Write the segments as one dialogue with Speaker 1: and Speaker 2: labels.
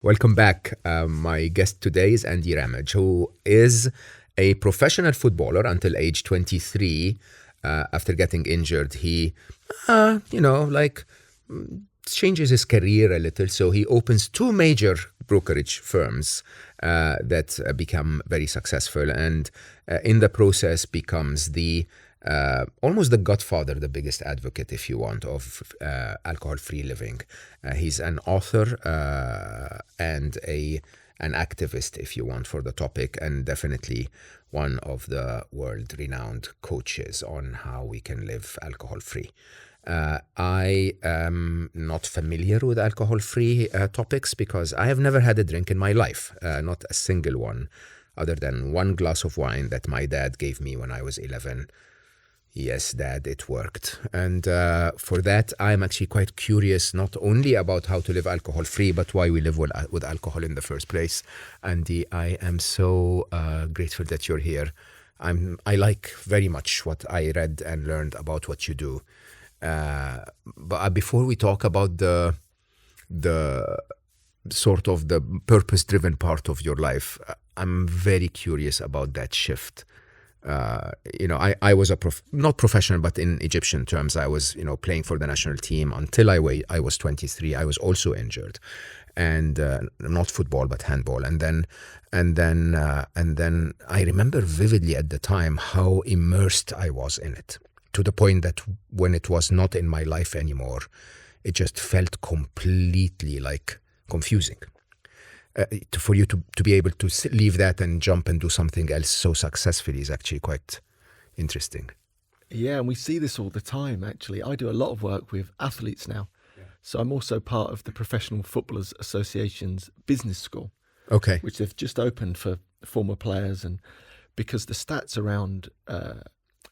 Speaker 1: Welcome back. My guest today is Andy Ramage, who is a professional footballer until age 23. After getting injured, he, changes his career a little. So he opens two major brokerage firms that become very successful, and in the process becomes the almost the godfather, the biggest advocate, if you want, of alcohol-free living. He's an author and an activist, if you want, for the topic, and definitely one of the world-renowned coaches on how we can live alcohol-free. I am not familiar with alcohol-free topics because I have never had a drink in my life, not a single one, other than one glass of wine that my dad gave me when I was 11. Yes, Dad, it worked. And for that, I'm actually quite curious, not only about how to live alcohol-free, but why we live with alcohol in the first place. Andy, I am so grateful that you're here. I like very much what I read and learned about what you do. But before we talk about the sort of the purpose-driven part of your life, I'm very curious about that shift. I was not professional, but in Egyptian terms, I was, playing for the national team until I was 23. I was also injured, and not football, but handball. And then I remember vividly at the time how immersed I was in it, to the point that when it was not in my life anymore, it just felt completely like confusing. For you to be able to leave that and jump and do something else so successfully is actually quite interesting.
Speaker 2: Yeah, and we see this all the time, actually. I do a lot of work with athletes now. Yeah. So I'm also part of the Professional Footballers Association's business school,
Speaker 1: okay,
Speaker 2: which they've just opened for former players. And because the stats around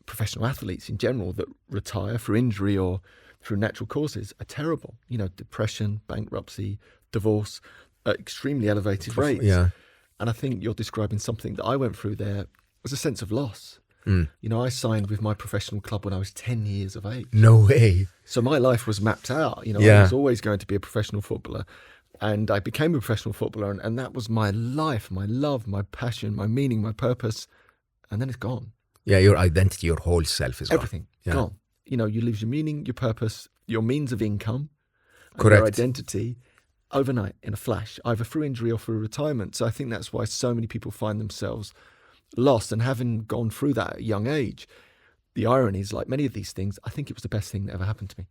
Speaker 2: professional athletes in general that retire through injury or through natural causes are terrible. Depression, bankruptcy, divorce, extremely elevated rates.
Speaker 1: Yeah.
Speaker 2: And I think you're describing something that I went through there was a sense of loss. I signed with my professional club when I was 10 years of age.
Speaker 1: No way.
Speaker 2: So my life was mapped out. I was always going to be a professional footballer. And I became a professional footballer. And that was my life, my love, my passion, my meaning, my purpose. And then it's gone.
Speaker 1: Yeah, your identity, your whole self is
Speaker 2: everything
Speaker 1: gone.
Speaker 2: You lose your meaning, your purpose, your means of income, and
Speaker 1: correct,
Speaker 2: your identity overnight in a flash, either through injury or through retirement. So I think that's why so many people find themselves lost. And having gone through that at a young age, the irony is, like many of these things, I think it was the best thing that ever happened to me.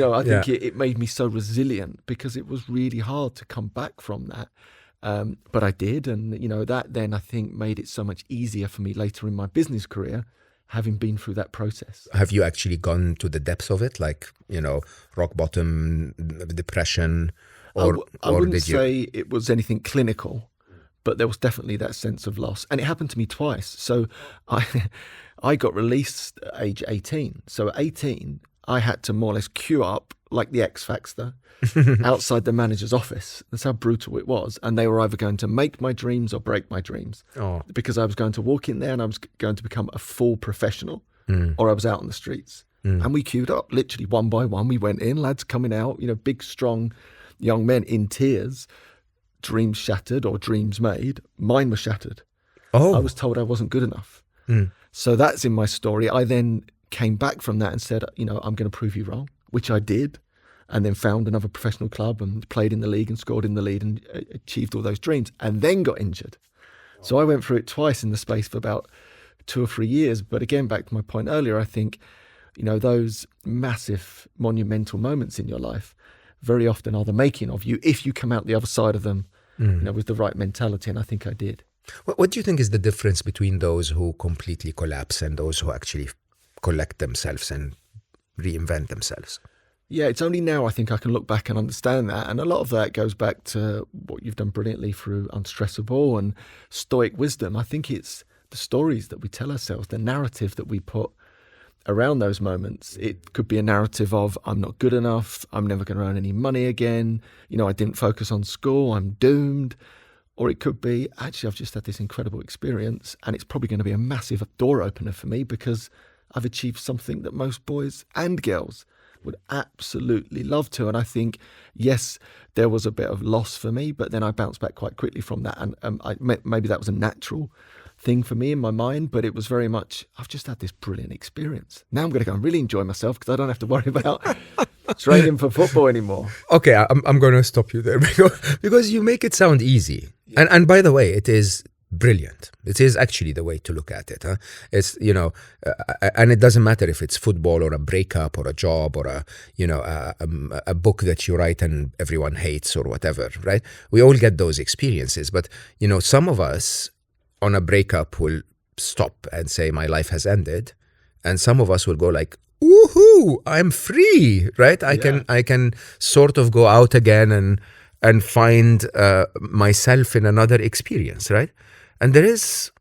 Speaker 2: I think it made me so resilient because it was really hard to come back from that. But I did, and that then I think made it so much easier for me later in my business career, having been through that process.
Speaker 1: Have you actually gone to the depths of it, like rock bottom, depression, or
Speaker 2: I wouldn't say it was anything clinical, but there was definitely that sense of loss, and it happened to me twice. So I got released at age 18. So at 18, I had to more or less queue up like the X Factor outside the manager's office. That's how brutal it was. And they were either going to make my dreams or break my dreams.
Speaker 1: Oh.
Speaker 2: Because I was going to walk in there and I was going to become a full professional, or I was out on the streets. And we queued up literally one by one. We went in, lads coming out, big, strong young men in tears, dreams shattered or dreams made. Mine were shattered.
Speaker 1: Oh.
Speaker 2: I was told I wasn't good enough. So that's in my story. I then came back from that and said, I'm going to prove you wrong, which I did, and then found another professional club and played in the league and scored in the league and achieved all those dreams, and then got injured. So I went through it twice in the space of about 2 or 3 years. But again, back to my point earlier, I think, those massive monumental moments in your life very often are the making of you if you come out the other side of them, with the right mentality. And I think I did.
Speaker 1: What do you think is the difference between those who completely collapse and those who actually collect themselves and reinvent themselves?
Speaker 2: Yeah, it's only now I think I can look back and understand that. And a lot of that goes back to what you've done brilliantly through Unstressable and Stoic Wisdom. I think it's the stories that we tell ourselves, the narrative that we put around those moments. It could be a narrative of, I'm not good enough, I'm never going to earn any money again, I didn't focus on school, I'm doomed. Or it could be, actually, I've just had this incredible experience and it's probably going to be a massive door opener for me because I've achieved something that most boys and girls would absolutely love to. And I think, yes, there was a bit of loss for me, but then I bounced back quite quickly from that. And maybe that was a natural thing for me in my mind, but it was very much, I've just had this brilliant experience. Now I'm going to go and really enjoy myself because I don't have to worry about training for football anymore.
Speaker 1: Okay, I'm going to stop you there because you make it sound easy. Yeah. And by the way, it is brilliant. It is actually the way to look at it. Huh? It's, and it doesn't matter if it's football or a breakup or a job or a book that you write and everyone hates or whatever, right? We all get those experiences. But, some of us on a breakup will stop and say, my life has ended. And some of us will go like, woohoo, I'm free, right? I can sort of go out again and find myself in another experience, right? And there is,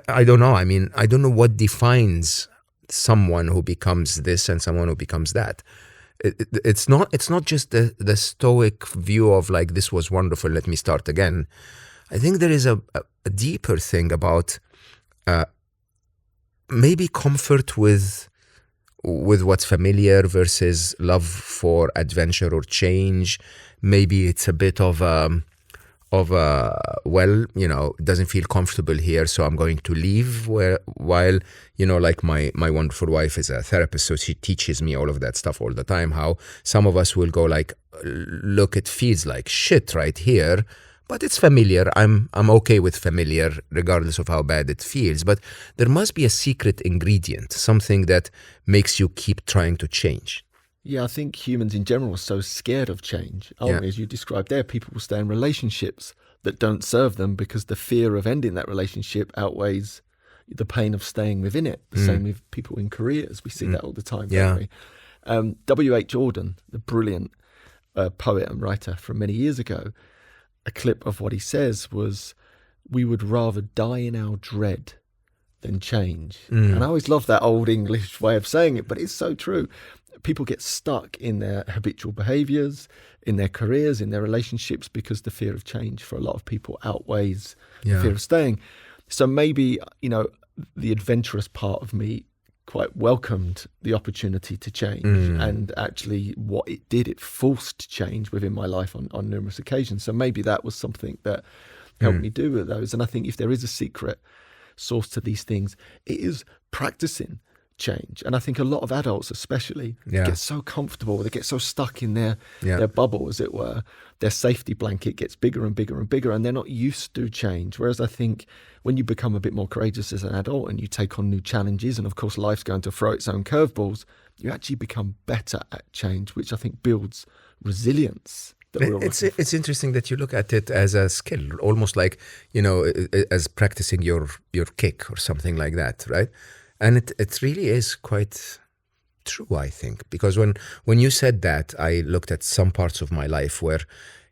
Speaker 1: I don't know. I mean, I don't know what defines someone who becomes this and someone who becomes that. It's not just the stoic view of like, this was wonderful, let me start again. I think there is a deeper thing about maybe comfort with what's familiar versus love for adventure or change. Maybe it's a bit of it doesn't feel comfortable here, so I'm going to leave. While like my wonderful wife is a therapist, so she teaches me all of that stuff all the time. How some of us will go like, look, it feels like shit right here, but it's familiar. I'm okay with familiar, regardless of how bad it feels. But there must be a secret ingredient, something that makes you keep trying to change.
Speaker 2: Yeah, I think humans in general are so scared of change. As you described there, people will stay in relationships that don't serve them because the fear of ending that relationship outweighs the pain of staying within it. The same with people in careers. We see that all the time, don't we? W.H. Auden, the brilliant poet and writer from many years ago, a clip of what he says was, we would rather die in our dread than change. And I always love that old English way of saying it, but it's so true. People get stuck in their habitual behaviors, in their careers, in their relationships, because the fear of change for a lot of people outweighs the fear of staying. So maybe, the adventurous part of me quite welcomed the opportunity to change. And actually what it did, it forced change within my life on numerous occasions. So maybe that was something that helped me do with those. And I think if there is a secret source to these things, it is practicing change. And I think a lot of adults especially get so comfortable, they get so stuck in their bubble, as it were. Their safety blanket gets bigger and bigger and bigger, and they're not used to change. Whereas I think when you become a bit more courageous as an adult and you take on new challenges, and of course life's going to throw its own curveballs, you actually become better at change, which I think builds resilience.
Speaker 1: It's interesting that you look at it as a skill, almost like, as practicing your kick or something like that, right? And it really is quite true, I think, because when you said that, I looked at some parts of my life where,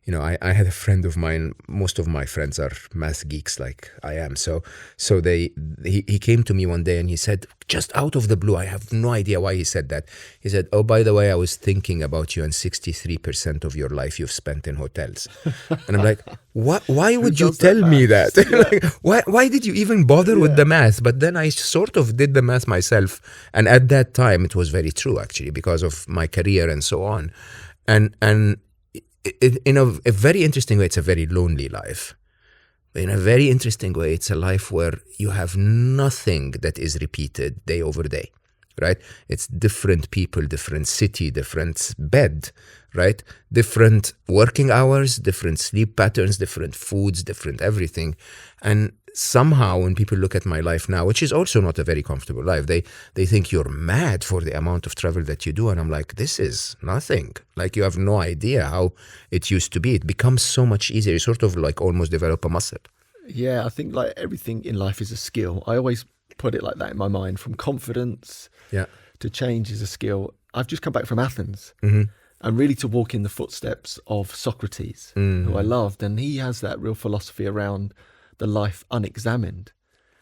Speaker 1: I had a friend of mine. Most of my friends are math geeks like I am. So he came to me one day and he said, just out of the blue, I have no idea why he said that. He said, oh, by the way, I was thinking about you, and 63% of your life you've spent in hotels. And I'm like, why would you tell me that? Like, why did you even bother with the math? But then I sort of did the math myself. And at that time, it was very true, actually, because of my career and so on. And in a very interesting way, it's a very lonely life. In a very interesting way, it's a life where you have nothing that is repeated day over day, right? It's different people, different city, different bed, right? Different working hours, different sleep patterns, different foods, different everything. And somehow when people look at my life now, which is also not a very comfortable life, they think you're mad for the amount of travel that you do. And I'm like, this is nothing. Like, you have no idea how it used to be. It becomes so much easier. You sort of like almost develop a muscle.
Speaker 2: Yeah, I think like everything in life is a skill. I always put it like that in my mind. From confidence to change is a skill. I've just come back from Athens. And really to walk in the footsteps of Socrates, who I loved. And he has that real philosophy around the life unexamined,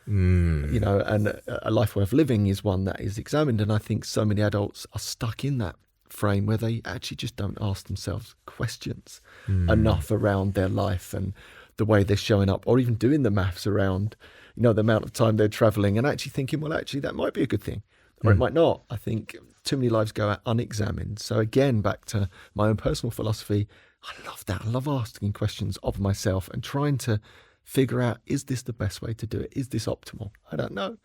Speaker 2: and a life worth living is one that is examined. And I think so many adults are stuck in that frame where they actually just don't ask themselves questions enough around their life and the way they're showing up, or even doing the maths around, the amount of time they're traveling and actually thinking, well, actually, that might be a good thing, or it might not. I think too many lives go unexamined. So again, back to my own personal philosophy, I love that. I love asking questions of myself and trying to figure out, is this the best way to do it? Is this optimal? I don't know.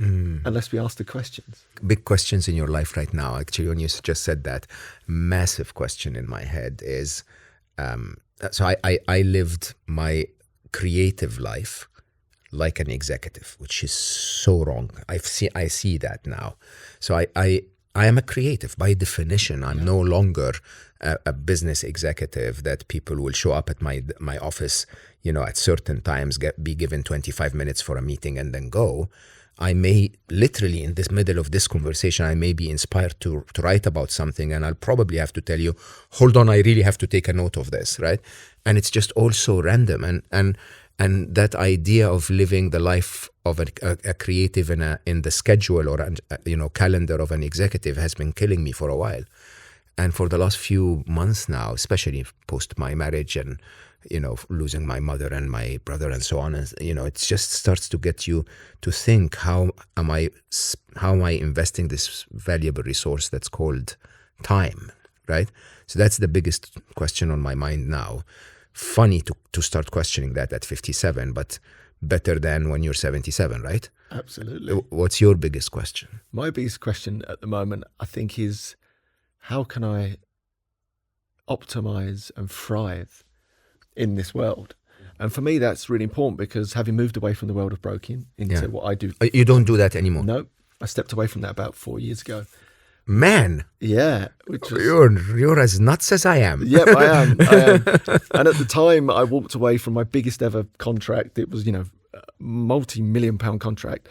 Speaker 2: Unless we ask the questions.
Speaker 1: Big questions in your life right now. Actually, when you just said that, massive question in my head is, so I lived my creative life like an executive, which is so wrong. I see that now. So I am a creative by definition. I'm no longer a business executive that people will show up at my office, at certain times, be given 25 minutes for a meeting and then go. I may literally in this middle of this conversation, I may be inspired to write about something, and I'll probably have to tell you, hold on, I really have to take a note of this, right? And it's just all so random. And that idea of living the life of a creative in the schedule or calendar of an executive has been killing me for a while. And for the last few months now, especially post my marriage and losing my mother and my brother and so on, it just starts to get you to think, how am I investing this valuable resource that's called time, right? So that's the biggest question on my mind now. Funny to start questioning that at 57, but better than when you're 77, right?
Speaker 2: Absolutely.
Speaker 1: What's your biggest question?
Speaker 2: My biggest question at the moment, I think, is how can I optimize and thrive in this world? And for me, that's really important, because having moved away from the world of broking into what I do.
Speaker 1: You don't do that anymore?
Speaker 2: No, I stepped away from that about 4 years ago.
Speaker 1: Man,
Speaker 2: yeah, which was,
Speaker 1: you're as nuts as I am.
Speaker 2: Yep, I am. And at the time, I walked away from my biggest ever contract. It was, a multi-million-pound contract.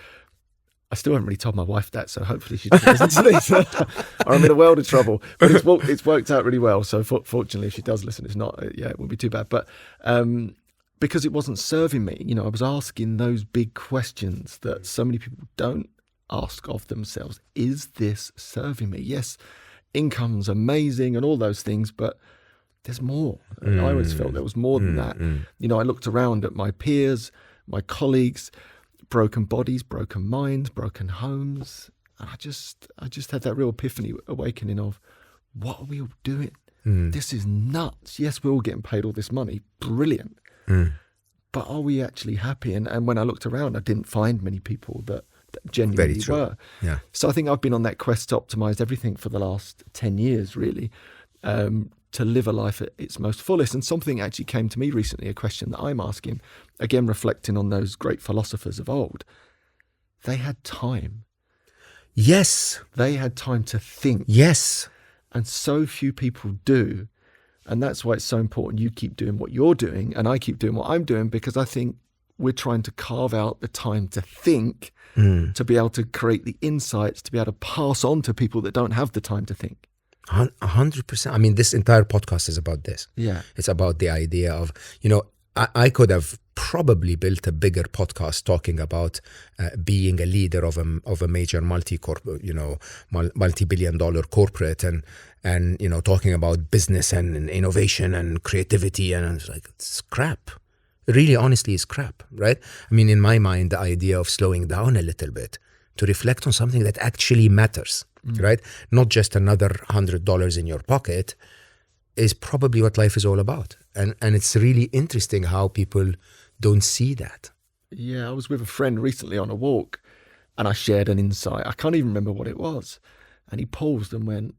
Speaker 2: I still haven't really told my wife that, so hopefully she doesn't listen to this. Or I'm in a world of trouble. But it's worked out really well. So fortunately, if she does listen, it's not. It won't be too bad. But because it wasn't serving me, I was asking those big questions that so many people don't ask of themselves. Is this serving me? Yes, income's amazing and all those things, but there's more. And I always felt there was more than that. I looked around at my peers, my colleagues, broken bodies, broken minds, broken homes. And I just had that real epiphany awakening of, what are we all doing? This is nuts. Yes, we're all getting paid all this money. Brilliant. But are we actually happy? And when I looked around, I didn't find many people that genuinely were.
Speaker 1: Yeah.
Speaker 2: So I think I've been on that quest to optimize everything for the last 10 years, really, to live a life at its most fullest. And something actually came to me recently, a question that I'm asking, again, reflecting on those great philosophers of old. They had time.
Speaker 1: Yes.
Speaker 2: They had time to think.
Speaker 1: Yes.
Speaker 2: And so few people do. And that's why it's so important you keep doing what you're doing and I keep doing what I'm doing, because I think we're trying to carve out the time to think, to be able to create the insights, to be able to pass on to people that don't have the time to think.
Speaker 1: 100%. I mean, this entire podcast is about this.
Speaker 2: Yeah.
Speaker 1: It's about the idea of, I could have probably built a bigger podcast talking about being a leader of a major multi-billion-dollar corporate and talking about business and innovation and creativity, and it's like, it's crap. Really, honestly, is crap, right? I mean, in my mind, the idea of slowing down a little bit to reflect on something that actually matters, right? Not just another $100 in your pocket, is probably what life is all about. And it's really interesting how people don't see that.
Speaker 2: Yeah, I was with a friend recently on a walk, and I shared an insight. I can't even remember what it was. And he paused and went,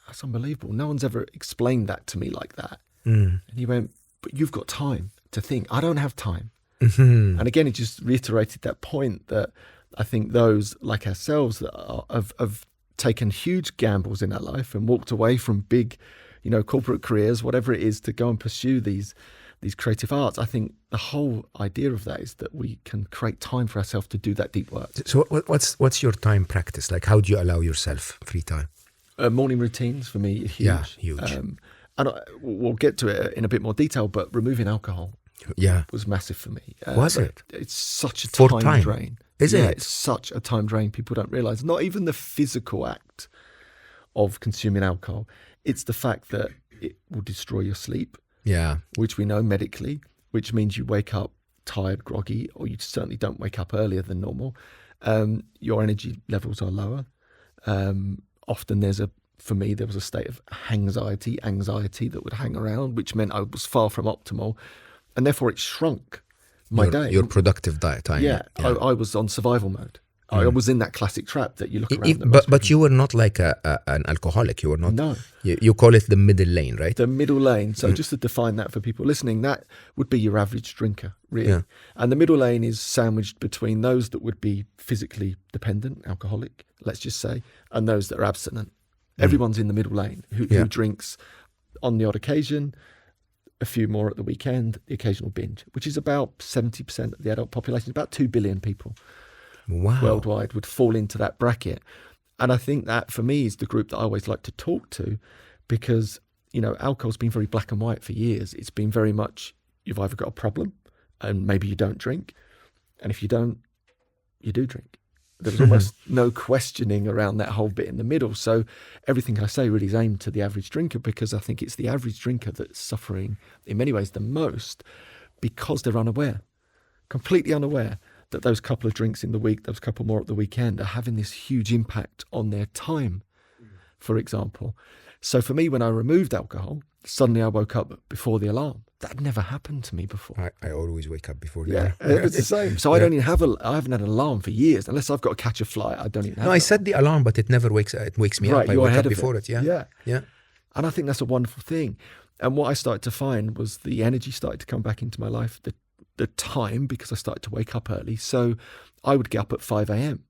Speaker 2: "That's unbelievable. No one's ever explained that to me like that." And he went, "But you've got time to think. I don't have time." And again, it just reiterated that point that I think those like ourselves that have taken huge gambles in our life and walked away from big, corporate careers, whatever it is, to go and pursue these creative arts. I think the whole idea of that is that we can create time for ourselves to do that deep work.
Speaker 1: So what's your time practice? Like, how do you allow yourself free time?
Speaker 2: Morning routines for me are huge.
Speaker 1: Yeah, huge.
Speaker 2: And we'll get to it in a bit more detail, but removing alcohol was massive for me.
Speaker 1: Was it?
Speaker 2: It's such a
Speaker 1: For
Speaker 2: time drain.
Speaker 1: Is it?
Speaker 2: It's such a time drain. People don't realize. Not even the physical act of consuming alcohol. It's the fact that it will destroy your sleep.
Speaker 1: Yeah.
Speaker 2: Which we know medically, which means you wake up tired, groggy, or you certainly don't wake up earlier than normal. Your energy levels are lower. often for me, there was a state of anxiety that would hang around, which meant I was far from optimal. And therefore it shrunk my day.
Speaker 1: Your productive time.
Speaker 2: Yeah. I was on survival mode. I was in that classic trap that you look around.
Speaker 1: But you were not like an alcoholic. You were not.
Speaker 2: No.
Speaker 1: You call it the middle lane, right?
Speaker 2: The middle lane. So just to define that for people listening, that would be your average drinker, really. Yeah. And the middle lane is sandwiched between those that would be physically dependent, alcoholic, let's just say, and those that are abstinent. Everyone's in the middle lane who drinks on the odd occasion, a few more at the weekend, the occasional binge, which is about 70% of the adult population, about 2 billion people.
Speaker 1: Wow.
Speaker 2: Worldwide would fall into that bracket. And I think that for me is the group that I always like to talk to, because, alcohol's been very black and white for years. It's been very much, you've either got a problem and maybe you don't drink. And if you don't, you do drink. There was almost no questioning around that whole bit in the middle. So everything I say really is aimed to the average drinker, because I think it's the average drinker that's suffering in many ways the most, because they're unaware, completely unaware, that those couple of drinks in the week, those couple more at the weekend, are having this huge impact on their time, for example. So for me, when I removed alcohol, suddenly I woke up before the alarm. That had never happened to me before.
Speaker 1: I always wake up before the alarm.
Speaker 2: It's the same. So I don't even I haven't had an alarm for years. Unless I've got to catch a flight, I don't even have
Speaker 1: I set the alarm, but it never wakes me up. I wake up before it. Yeah.
Speaker 2: And I think that's a wonderful thing. And what I started to find was the energy started to come back into my life, the time, because I started to wake up early. So I would get up at 5 a.m.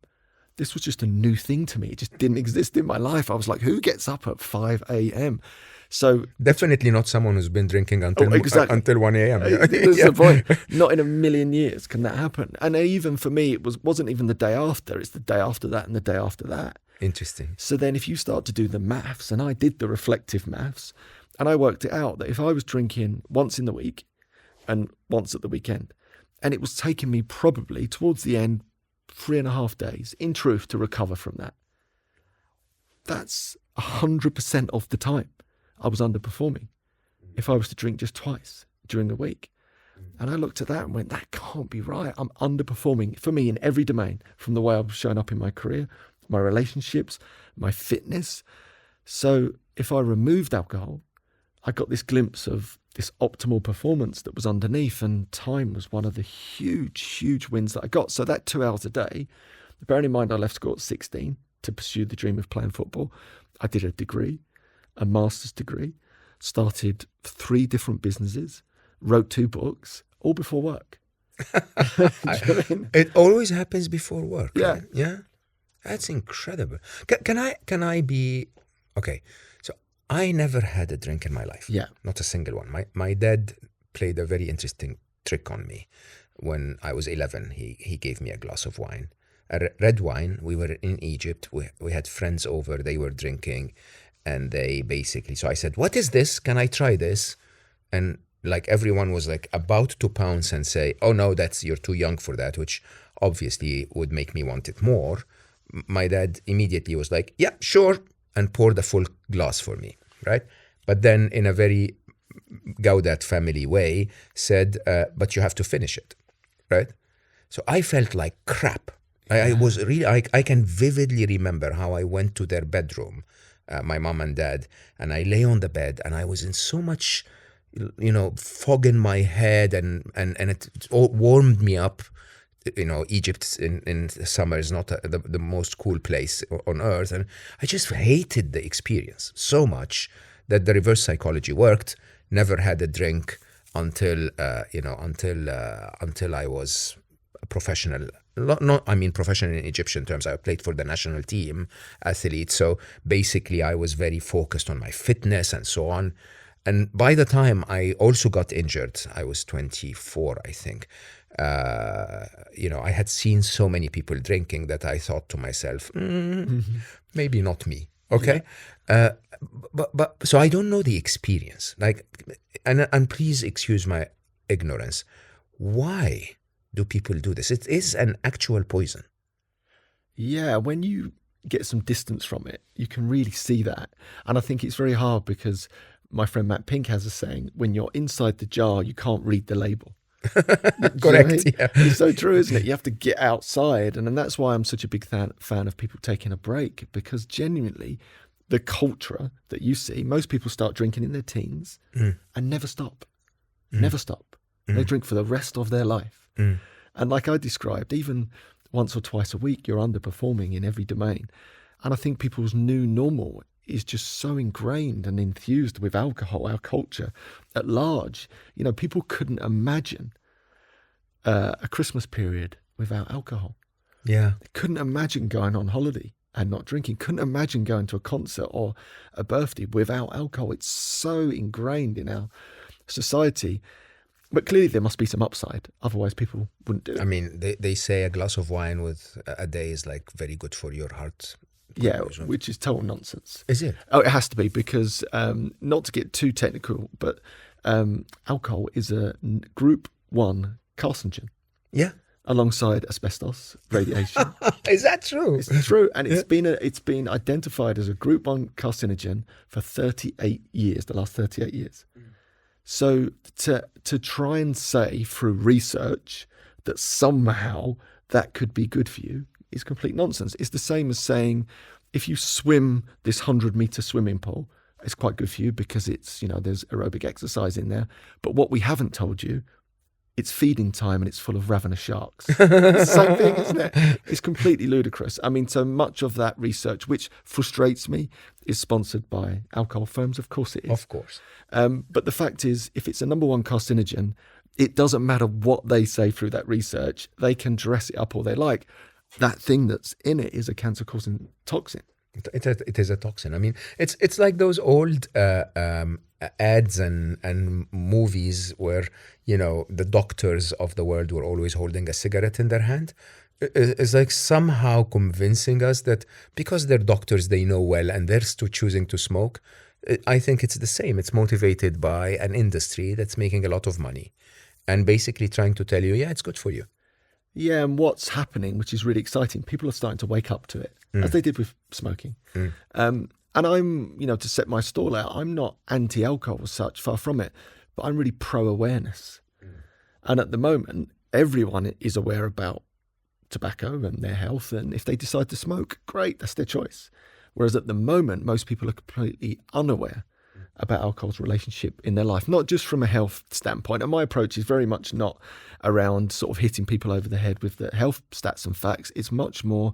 Speaker 2: This was just a new thing to me. It just didn't exist in my life. I was like, who gets up at 5 a.m.? So
Speaker 1: definitely not someone who's been drinking until 1 a.m.
Speaker 2: That's the point. Not in a million years can that happen. And even for me, it wasn't even the day after. It's the day after that and the day after that.
Speaker 1: Interesting.
Speaker 2: So then if you start to do the maths, and I did the reflective maths, and I worked it out that if I was drinking once in the week and once at the weekend, and it was taking me probably towards the end 3.5 days, in truth, to recover from that. That's 100% of the time I was underperforming if I was to drink just twice during a week. And I looked at that and went, that can't be right. I'm underperforming for me in every domain, from the way I was showing up in my career, my relationships, my fitness. So if I removed alcohol, I got this glimpse of this optimal performance that was underneath, and time was one of the huge, huge wins that I got. So that 2 hours a day, bearing in mind I left school at 16 to pursue the dream of playing football, I did a degree, a master's degree, started 3 different businesses, wrote 2 books, all before work.
Speaker 1: It always happens before work.
Speaker 2: Yeah.
Speaker 1: Right? Yeah. That's incredible. Can I be, okay. I never had a drink in my life.
Speaker 2: Yeah.
Speaker 1: Not a single one. My dad played a very interesting trick on me. When I was 11, he gave me a glass of wine, a red wine. We were in Egypt. We had friends over. They were drinking, and they basically, so I said, what is this? Can I try this? And like everyone was like about to pounce and say, oh no, you're too young for that, which obviously would make me want it more. My dad immediately was like, yeah, sure, and poured a full glass for me, right? But then in a very Gawdat family way said, but you have to finish it, right? So I felt like crap. I was really, I can vividly remember how I went to their bedroom, my mom and dad, and I lay on the bed, and I was in so much, fog in my head, and it all warmed me up. Egypt in summer is not the most cool place on earth. And I just hated the experience so much that the reverse psychology worked. Never had a drink until I was a professional. Professional in Egyptian terms. I played for the national team, athlete. So basically I was very focused on my fitness and so on. And by the time I also got injured, I was 24, I think. I had seen so many people drinking that I thought to myself, maybe not me. Okay. Yeah. But so I don't know the experience, and please excuse my ignorance. Why do people do this? It is an actual poison.
Speaker 2: Yeah. When you get some distance from it, you can really see that. And I think it's very hard because my friend Matt Pink has a saying, when you're inside the jar, you can't read the label.
Speaker 1: Correct. Yeah.
Speaker 2: It's so true, isn't it? You have to get outside. And that's why I'm such a big fan of people taking a break, because genuinely the culture that you see, most people start drinking in their teens and never stop. Never stop. They drink for the rest of their life. And like I described, even once or twice a week, you're underperforming in every domain. And I think people's new normal is just so ingrained and enthused with alcohol, our culture at large. You know, people couldn't imagine a Christmas period without alcohol.
Speaker 1: Yeah.
Speaker 2: They couldn't imagine going on holiday and not drinking. Couldn't imagine going to a concert or a birthday without alcohol. It's so ingrained in our society. But clearly there must be some upside. Otherwise people wouldn't do it.
Speaker 1: I mean, they say a glass of wine with a day is like very good for your heart.
Speaker 2: Yeah, which is total nonsense.
Speaker 1: Is it?
Speaker 2: Oh, it has to be, because not to get too technical, but alcohol is a group 1 carcinogen.
Speaker 1: Yeah.
Speaker 2: Alongside asbestos, radiation.
Speaker 1: Is that true?
Speaker 2: It's true, and it's been identified as a group 1 carcinogen for 38 years, the last 38 years. So to try and say through research that somehow that could be good for you is complete nonsense. It's the same as saying if you swim this 100-meter swimming pool, it's quite good for you because it's, you know, there's aerobic exercise in there. But what we haven't told you, it's feeding time and it's full of ravenous sharks. It's the same thing, isn't it? It's completely ludicrous. I mean, so much of that research, which frustrates me, is sponsored by alcohol firms. Of course it is.
Speaker 1: Of course.
Speaker 2: But the fact is, if it's a number 1 carcinogen, it doesn't matter what they say through that research. They can dress it up all they like. That thing that's in it is a cancer-causing toxin.
Speaker 1: It is a toxin. I mean, it's like those old ads and movies where, you know, the doctors of the world were always holding a cigarette in their hand. It's like somehow convincing us that because they're doctors, they know well, and they're still choosing to smoke. I think it's the same. It's motivated by an industry that's making a lot of money and basically trying to tell you, yeah, it's good for you.
Speaker 2: Yeah, and what's happening, which is really exciting, people are starting to wake up to it, as they did with smoking. And I'm, you know, to set my stall out, I'm not anti-alcohol as such, far from it, but I'm really pro-awareness. And at the moment, everyone is aware about tobacco and their health, and if they decide to smoke, great, that's their choice. Whereas at the moment, most people are completely unaware about alcohol's relationship in their life, not just from a health standpoint. And my approach is very much not around sort of hitting people over the head with the health stats and facts. It's much more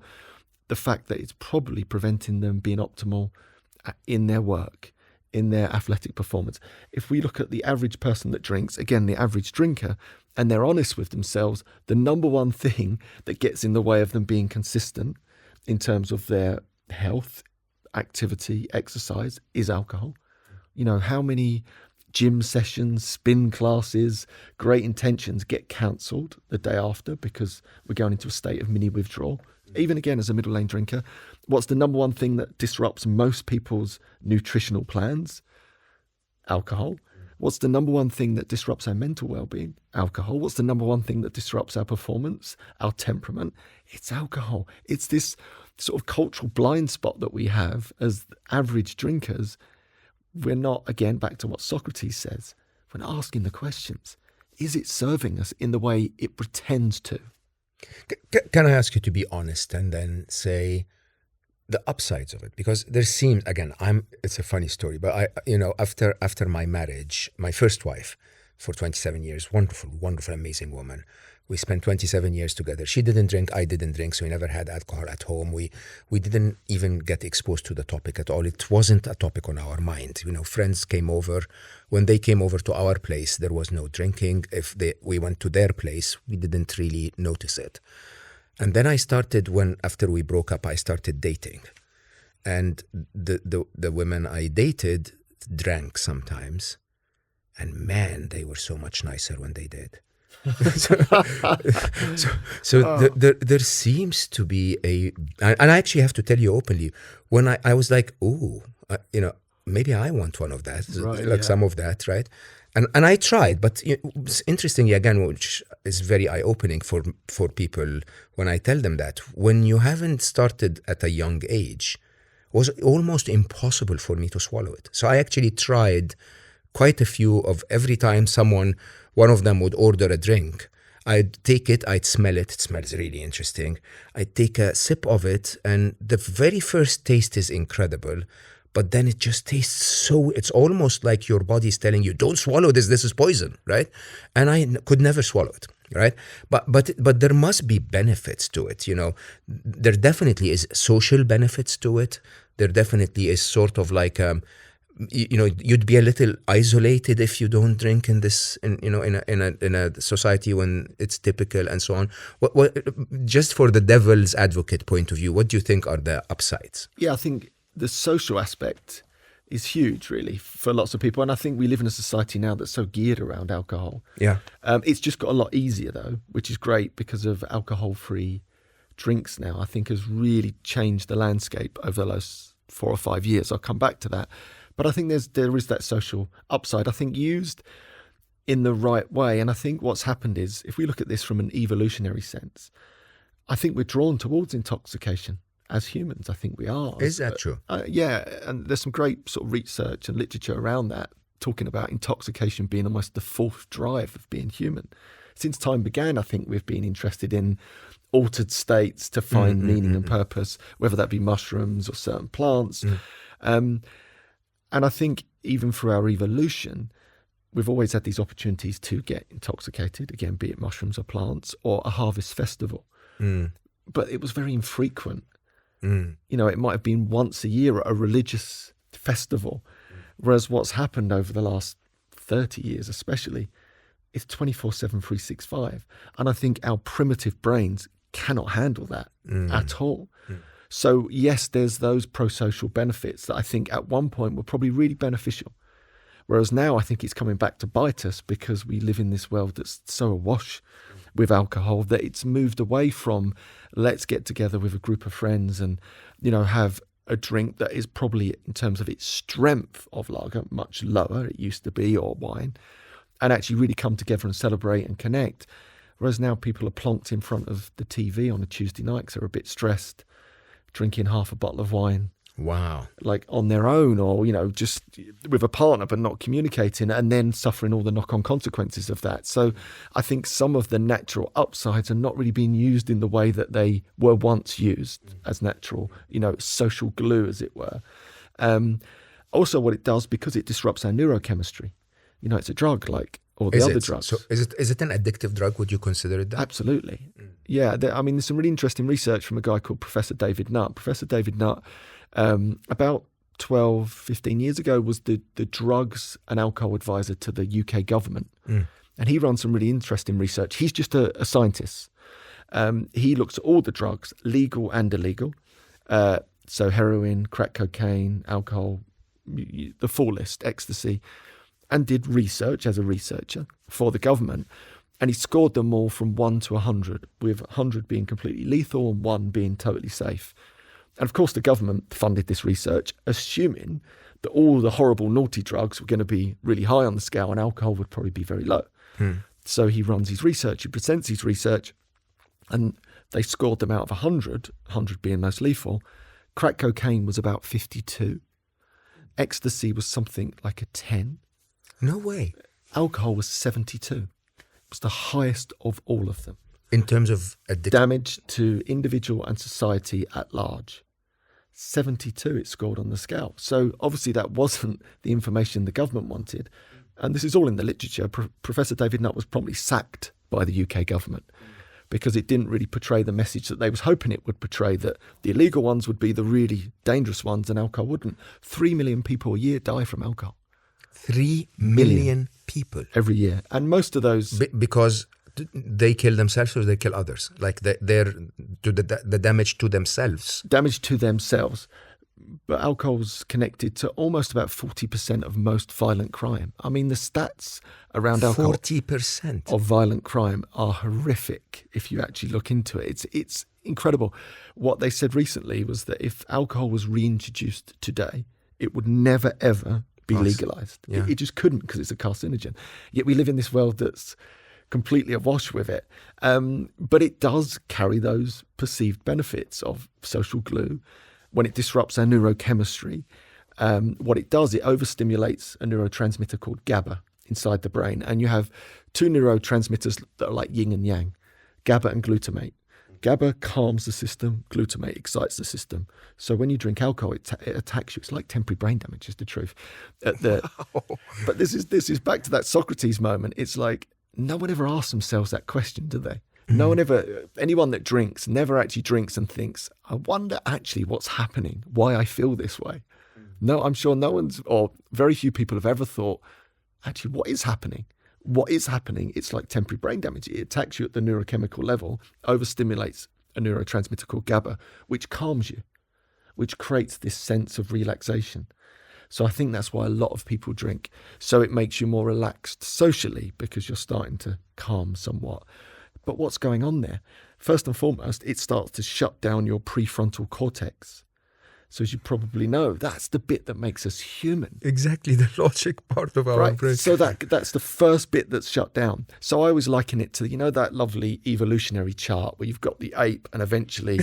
Speaker 2: the fact that it's probably preventing them being optimal in their work, in their athletic performance. If we look at the average person that drinks, again, the average drinker, and they're honest with themselves, the number 1 thing that gets in the way of them being consistent in terms of their health, activity, exercise is alcohol. You know, how many gym sessions, spin classes, great intentions get cancelled the day after because we're going into a state of mini withdrawal. Even again, as a middle lane drinker, what's the number 1 thing that disrupts most people's nutritional plans? Alcohol. What's the number 1 thing that disrupts our mental well-being? Alcohol. What's the number 1 thing that disrupts our performance, our temperament? It's alcohol. It's this sort of cultural blind spot that we have as average drinkers. We're not, again, back to what Socrates says, we're not asking the questions. Is it serving us in the way it pretends to?
Speaker 1: Can I ask you to be honest and then say the upsides of it? Because there seems, again, it's a funny story, but after my marriage, my first wife for 27 years, wonderful, amazing woman. We spent 27 years together. She didn't drink, I didn't drink, so we never had alcohol at home. We didn't even get exposed to the topic at all. It wasn't a topic on our mind. You know, friends came over. When they came over to our place, there was no drinking. If we went to their place, we didn't really notice it. And then after we broke up, I started dating. And the women I dated drank sometimes. And man, they were so much nicer when they did. There seems to be and I actually have to tell you openly, when I was like, maybe I want one of that, some of that, right? And I tried, but it's interestingly, again, which is very eye-opening for people when I tell them that, when you haven't started at a young age, it was almost impossible for me to swallow it. So I actually tried quite a few of every time someone one of them would order a drink. I'd take it, I'd smell it. It smells really interesting. I'd take a sip of it, and the very first taste is incredible. But then it just tastes it's almost like your body's telling you, don't swallow this is poison, right? And I could never swallow it, right? But there must be benefits to it, There definitely is social benefits to it. There definitely is sort of like, you'd be a little isolated if you don't drink in a society when it's typical and so on. What just for the devil's advocate point of view, what do you think are the upsides?
Speaker 2: Yeah, I think the social aspect is huge, really, for lots of people. And I think we live in a society now that's so geared around alcohol.
Speaker 1: Yeah.
Speaker 2: It's just got a lot easier, though, which is great because of alcohol-free drinks now, I think has really changed the landscape over the last 4 or 5 years. I'll come back to that. But I think there is that social upside, I think, used in the right way. And I think what's happened is, if we look at this from an evolutionary sense, I think we're drawn towards intoxication. As humans, I think we are.
Speaker 1: Is that true?
Speaker 2: Yeah, and there's some great sort of research and literature around that, talking about intoxication being almost the fourth drive of being human. Since time began, I think we've been interested in altered states to find meaning and purpose, whether that be mushrooms or certain plants. And I think even through our evolution, we've always had these opportunities to get intoxicated, again, be it mushrooms or plants or a harvest festival. But it was very infrequent. It might have been once a year at a religious festival, whereas what's happened over the last 30 years especially is 24/7, 365. And I think our primitive brains cannot handle that at all. So yes, there's those pro-social benefits that I think at one point were probably really beneficial. Whereas now I think it's coming back to bite us because we live in this world that's so awash with alcohol that it's moved away from let's get together with a group of friends and, have a drink that is probably, in terms of its strength of lager, much lower, it used to be, or wine, and actually really come together and celebrate and connect. Whereas now people are plonked in front of the TV on a Tuesday night because they're a bit stressed, drinking half a bottle of wine.
Speaker 1: Wow.
Speaker 2: Like on their own or, just with a partner but not communicating and then suffering all the knock-on consequences of that. So I think some of the natural upsides are not really being used in the way that they were once used as natural, social glue, as it were. Also what it does, because it disrupts our neurochemistry, it's a drug like all the other drugs.
Speaker 1: So is it an addictive drug? Would you consider it that?
Speaker 2: Absolutely. Yeah. There's some really interesting research from a guy called Professor David Nutt. Professor David Nutt, about 12, 15 years ago, was the drugs and alcohol advisor to the UK government. And he runs some really interesting research. He's just a scientist. He looks at all the drugs, legal and illegal. So heroin, crack cocaine, alcohol, the full list, ecstasy, and did research as a researcher for the government. And he scored them all from 1 to 100, with 100 being completely lethal and 1 being totally safe. And of course, the government funded this research, assuming that all the horrible, naughty drugs were going to be really high on the scale and alcohol would probably be very low. So he runs his research, he presents his research, and they scored them out of 100, 100 being most lethal. Crack cocaine was about 52. Ecstasy was something like a 10.
Speaker 1: No way.
Speaker 2: Alcohol was 72. It was the highest of all of them.
Speaker 1: In terms of addiction?
Speaker 2: Damage to individual and society at large. 72 it scored on the scale. So obviously that wasn't the information the government wanted. And this is all in the literature. Professor David Nutt was promptly sacked by the UK government because it didn't really portray the message that they was hoping it would portray, that the illegal ones would be the really dangerous ones and alcohol wouldn't. 3 million people a year die from alcohol.
Speaker 1: 3 million people?
Speaker 2: Every year. And most of those...
Speaker 1: Because they kill themselves or they kill others? Like they're to the damage to themselves? Damage
Speaker 2: to themselves. But alcohol's connected to almost about 40% of most violent crime. I mean, the stats around alcohol
Speaker 1: 40%
Speaker 2: of violent crime are horrific if you actually look into it. It's incredible. What they said recently was that if alcohol was reintroduced today, it would never, ever be legalized.
Speaker 1: Yeah.
Speaker 2: It just couldn't because it's a carcinogen. Yet we live in this world that's completely awash with it. But it does carry those perceived benefits of social glue. When it disrupts our neurochemistry, what it does, it overstimulates a neurotransmitter called GABA. inside the brain, and you have two neurotransmitters that are like yin and yang, GABA and glutamate. GABA calms the system, glutamate excites the system. So when you drink alcohol, it attacks you. It's like temporary brain damage, is the truth. But this is back to that Socrates moment. It's like no one ever asks themselves that question, do they? No one ever, anyone that drinks never actually drinks and thinks, I wonder actually what's happening, why I feel this way. No, I'm sure no one's, or very few people have ever thought, actually, what is happening? What is happening? It's like temporary brain damage. It attacks you at the neurochemical level, overstimulates a neurotransmitter called GABA, which calms you, which creates this sense of relaxation. So I think that's why a lot of people drink. So it makes you more relaxed socially because you're starting to calm somewhat. But what's going on there? First and foremost, it starts to shut down your prefrontal cortex. So as you probably know, that's the bit that makes us human.
Speaker 1: Exactly, the logic part of our brain.
Speaker 2: So that's the first bit that's shut down. So I always liken it to, that lovely evolutionary chart where you've got the ape and eventually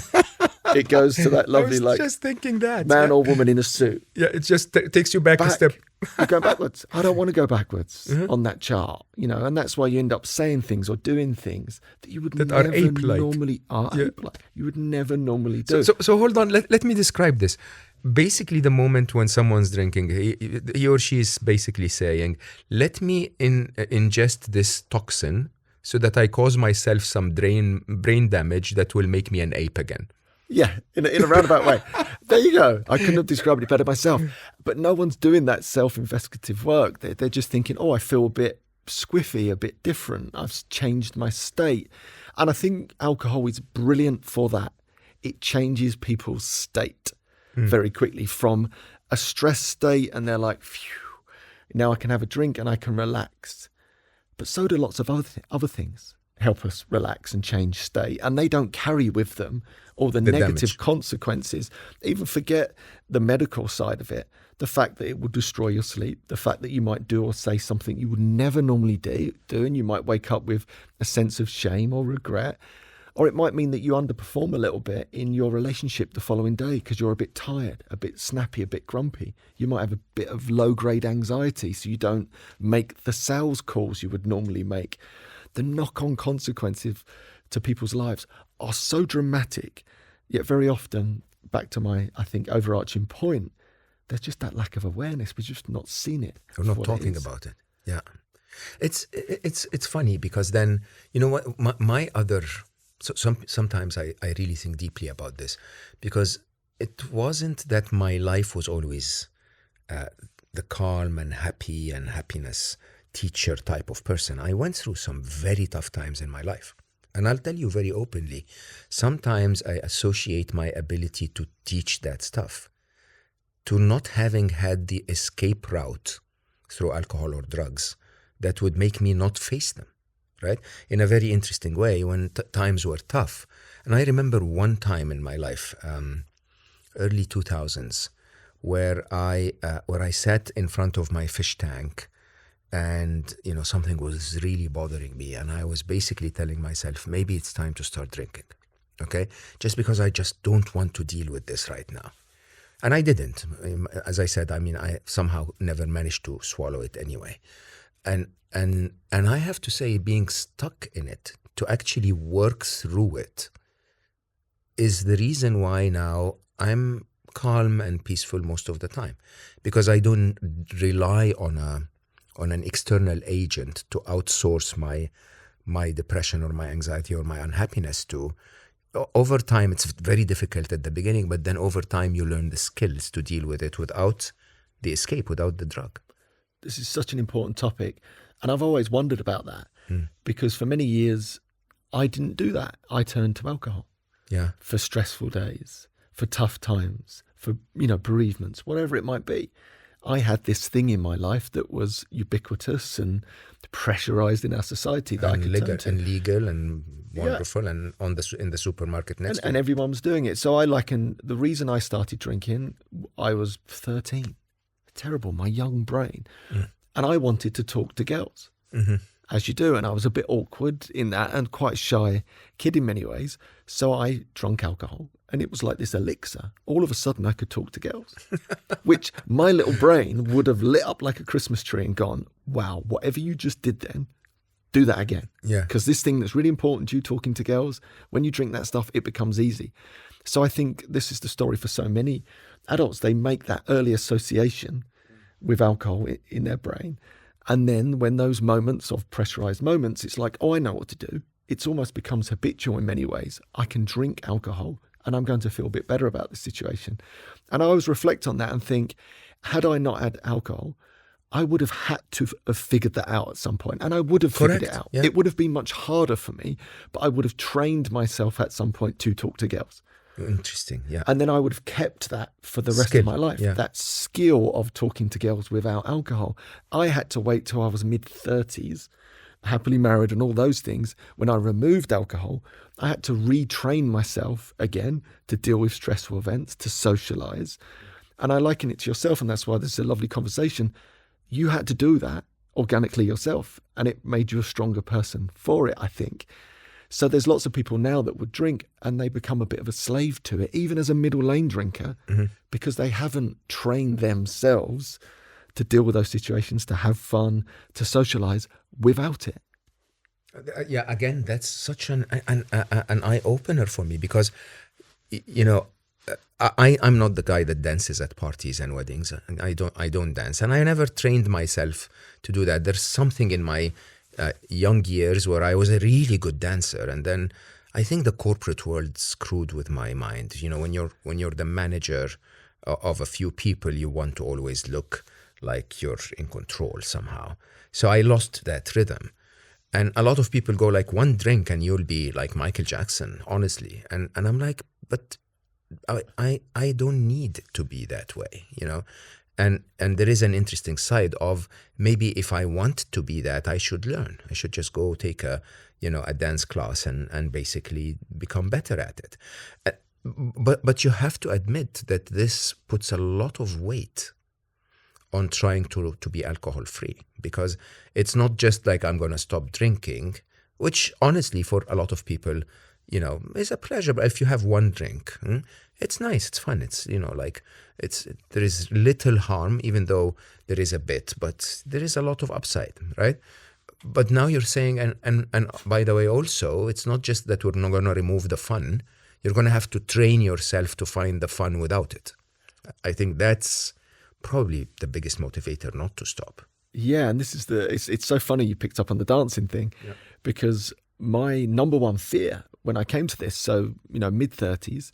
Speaker 2: it goes to that lovely
Speaker 1: just thinking that
Speaker 2: man or woman in a suit.
Speaker 1: Yeah, it just takes you back a step.
Speaker 2: You go backwards. I don't want to go backwards on that chart, and that's why you end up saying things or doing things that you would never normally ape-like. You would never normally do.
Speaker 1: So hold on. Let me describe this. Basically, the moment when someone's drinking, he or she is basically saying, "Let me ingest this toxin so that I cause myself some brain damage that will make me an ape again."
Speaker 2: Yeah, in a roundabout way. There you go. I couldn't have described it better myself. But no one's doing that self-investigative work. They're just thinking, I feel a bit squiffy, a bit different. I've changed my state. And I think alcohol is brilliant for that. It changes people's state very quickly from a stress state, and they're like, phew, now I can have a drink and I can relax. But so do lots of other things help us relax and change state, and they don't carry with them all the negative damage. Consequences. Even forget the medical side of it, the fact that it will destroy your sleep, the fact that you might do or say something you would never normally do, and you might wake up with a sense of shame or regret, or it might mean that you underperform a little bit in your relationship the following day because you're a bit tired, a bit snappy, a bit grumpy. You might have a bit of low-grade anxiety, so you don't make the sales calls you would normally make. The knock-on consequences to people's lives are so dramatic, yet very often, back to my, I think, overarching point, there's just that lack of awareness. We've just not seen it.
Speaker 1: We're not talking about it. Yeah. It's funny because then, what, my other... So sometimes I really think deeply about this, because it wasn't that my life was always the calm and happy and happiness teacher type of person. I went through some very tough times in my life. And I'll tell you very openly, sometimes I associate my ability to teach that stuff to not having had the escape route through alcohol or drugs that would make me not face them, right? In a very interesting way when times were tough. And I remember one time in my life, early 2000s, where I sat in front of my fish tank, and something was really bothering me, and I was basically telling myself, maybe it's time to start drinking, okay? Just because I just don't want to deal with this right now. And I didn't. As I said, I somehow never managed to swallow it anyway. And I have to say, being stuck in it, to actually work through it, is the reason why now I'm calm and peaceful most of the time, because I don't rely on an external agent to outsource my depression or my anxiety or my unhappiness to. Over time, it's very difficult at the beginning, but then over time you learn the skills to deal with it without the escape, without the drug.
Speaker 2: This is such an important topic, and I've always wondered about that, because for many years I didn't do that. I turned to alcohol for stressful days, for tough times, for bereavements, whatever it might be. I had this thing in my life that was ubiquitous and pressurized in our society that I could turn to.
Speaker 1: And legal and wonderful and in the supermarket next
Speaker 2: and everyone was doing it. So the reason I started drinking, I was 13. Terrible, my young brain. And I wanted to talk to girls, as you do. And I was a bit awkward in that and quite shy kid in many ways. So I drank alcohol and it was like this elixir. All of a sudden I could talk to girls, which my little brain would have lit up like a Christmas tree and gone, wow, whatever you just did then, do that again.
Speaker 1: Yeah.
Speaker 2: Because this thing that's really important to you, talking to girls, when you drink that stuff, it becomes easy. So I think this is the story for so many adults. They make that early association with alcohol in their brain. And then when those moments of pressurized moments, it's like, oh, I know what to do. It's almost becomes habitual in many ways. I can drink alcohol and I'm going to feel a bit better about this situation. And I always reflect on that and think, had I not had alcohol, I would have had to have figured that out at some point, and I would have figured it out.
Speaker 1: Yeah.
Speaker 2: It would have been much harder for me, but I would have trained myself at some point to talk to girls.
Speaker 1: Interesting, yeah.
Speaker 2: And then I would have kept that for the rest of my life, that skill of talking to girls without alcohol. I had to wait till I was mid-30s, happily married and all those things. When I removed alcohol, I had to retrain myself again to deal with stressful events, to socialize. And I liken it to yourself, and that's why this is a lovely conversation. You had to do that organically yourself, and it made you a stronger person for it, I think. So there's lots of people now that would drink and they become a bit of a slave to it, even as a middle lane drinker, because they haven't trained themselves to deal with those situations, to have fun, to socialize without it.
Speaker 1: Yeah, again, that's such an eye-opener for me, because, you know, I'm not the guy that dances at parties and weddings. I don't dance, and I never trained myself to do that. There's something in my young years where I was a really good dancer, and then I think the corporate world screwed with my mind. You know, when you're the manager of a few people, you want to always look like you're in control somehow. So I lost that rhythm. And a lot of people go like, one drink and you'll be like Michael Jackson, honestly. And I'm like, but I don't need to be that way, you know. And there is an interesting side of, maybe if I want to be that, I should learn. I should just go take a dance class and basically become better at it. But you have to admit that this puts a lot of weight on trying to be alcohol free, because it's not just like I'm going to stop drinking, which honestly for a lot of people, you know, is a pleasure. But if you have one drink, it's nice, it's fun, it's, you know, like there is little harm, even though there is a bit, but there is a lot of upside, right? But now you're saying, and by the way, also, it's not just that we're not going to remove the fun, you're going to have to train yourself to find the fun without it. I think that's probably the biggest motivator not to stop.
Speaker 2: Yeah, and this is it's so funny you picked up on the dancing thing, because my number one fear when I came to this, so, you know, mid-30s,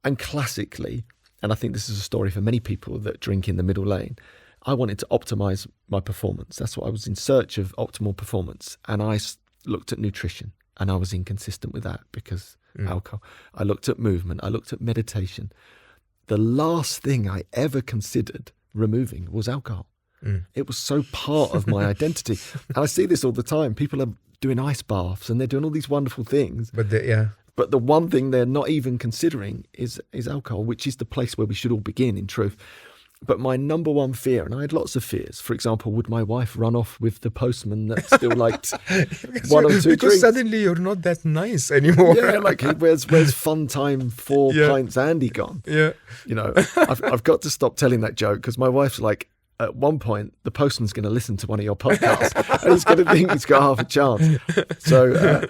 Speaker 2: and classically, and I think this is a story for many people that drink in the middle lane, I wanted to optimize my performance. That's what I was in search of, optimal performance. And I looked at nutrition, and I was inconsistent with that because alcohol. I looked at movement. I looked at meditation. The last thing I ever considered removing was alcohol. It was so part of my identity. And I see this all the time. People are doing ice baths and they're doing all these wonderful things. But the one thing they're not even considering is alcohol, which is the place where we should all begin, in truth. But my number one fear, and I had lots of fears, for example, would my wife run off with the postman that still liked one or two drinks?
Speaker 1: Because suddenly you're not that nice anymore.
Speaker 2: Yeah, like where's fun time 4 pints Andy gone? Yeah. You know, I've got to stop telling that joke, because my wife's like, at one point, the postman's going to listen to one of your podcasts and he's going to think he's got half a chance. So,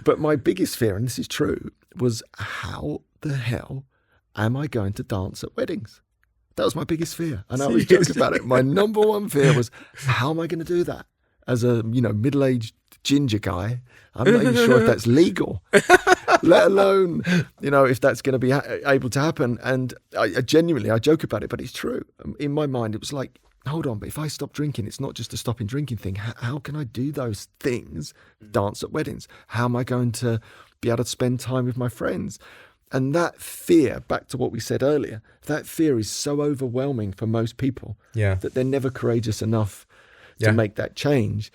Speaker 2: but my biggest fear, and this is true, was how the hell am I going to dance at weddings? That was my biggest fear. And I always joke about it. My number one fear was, how am I going to do that? As a, you know, middle-aged ginger guy, I'm not even sure if that's legal, let alone, you know, if that's going to be able to happen. And I genuinely joke about it, but it's true. In my mind, it was like, hold on, but if I stop drinking, it's not just a stopping drinking thing. How can I do those things, dance at weddings? How am I going to be able to spend time with my friends? And that fear, back to what we said earlier, that fear is so overwhelming for most people that they're never courageous enough to make that change.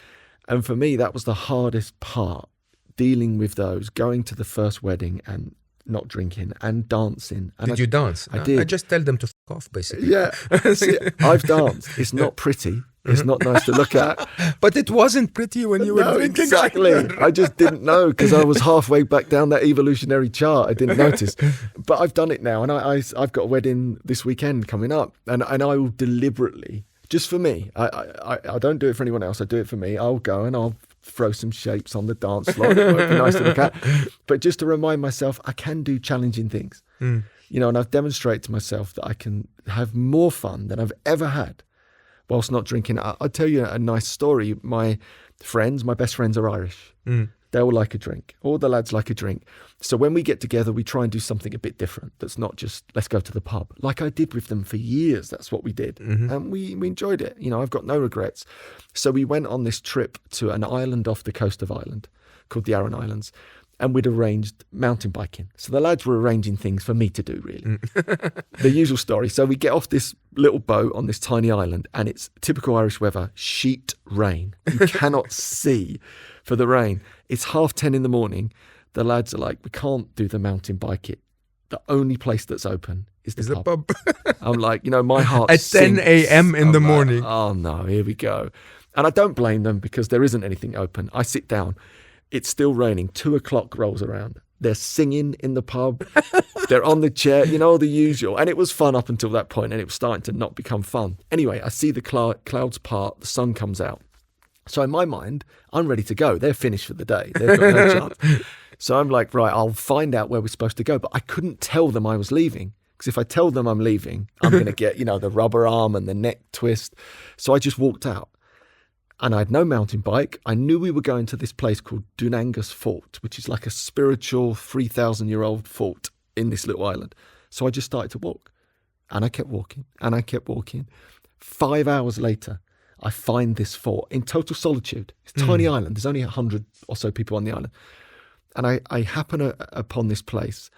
Speaker 2: And for me, that was the hardest part, dealing with those, going to the first wedding and not drinking and dancing. And
Speaker 1: Did you dance?
Speaker 2: I did.
Speaker 1: I just tell them to f*** off, basically.
Speaker 2: Yeah. See, I've danced. It's not pretty. It's not nice to look at.
Speaker 1: But it wasn't pretty when you were drinking.
Speaker 2: Exactly. I just didn't know because I was halfway back down that evolutionary chart. I didn't notice. But I've done it now, and I've got a wedding this weekend coming up, and I will deliberately, just for me, I don't do it for anyone else. I do it for me. I'll go and I'll throw some shapes on the dance floor. It won't be nice to look at. But just to remind myself, I can do challenging things. You know, and I've demonstrated to myself that I can have more fun than I've ever had whilst not drinking. I'll tell you a nice story. My best friends are Irish. They all like a drink. All the lads like a drink. So when we get together, we try and do something a bit different. That's not just, let's go to the pub. Like I did with them for years. That's what we did. And we enjoyed it. You know, I've got no regrets. So we went on this trip to an island off the coast of Ireland called the Aran Islands. And we'd arranged mountain biking. So the lads were arranging things for me to do, really. The usual story. So we get off this little boat on this tiny island, and it's typical Irish weather, sheet rain. You cannot see for the rain. It's 10:30 in the morning. The lads are like, we can't do the mountain bike it. The only place that's open is the pub. I'm like, you know, my heart
Speaker 1: at
Speaker 2: sinks.
Speaker 1: 10 a.m. in the morning.
Speaker 2: Oh, no, here we go. And I don't blame them because there isn't anything open. I sit down. It's still raining. 2:00 rolls around. They're singing in the pub. They're on the chair, you know, the usual. And it was fun up until that point, and it was starting to not become fun. Anyway, I see the clouds part. The sun comes out. So in my mind, I'm ready to go. They're finished for the day. They've got no chance. So I'm like, right, I'll find out where we're supposed to go. But I couldn't tell them I was leaving. Because if I tell them I'm leaving, I'm going to get, you know, the rubber arm and the neck twist. So I just walked out. And I had no mountain bike. I knew we were going to this place called Dunangus Fort, which is like a spiritual 3,000-year-old fort in this little island. So I just started to walk. And I kept walking. And I kept walking. 5 hours later, I find this fort in total solitude. It's a tiny island. There's only 100 or so people on the island. And I happen upon this place.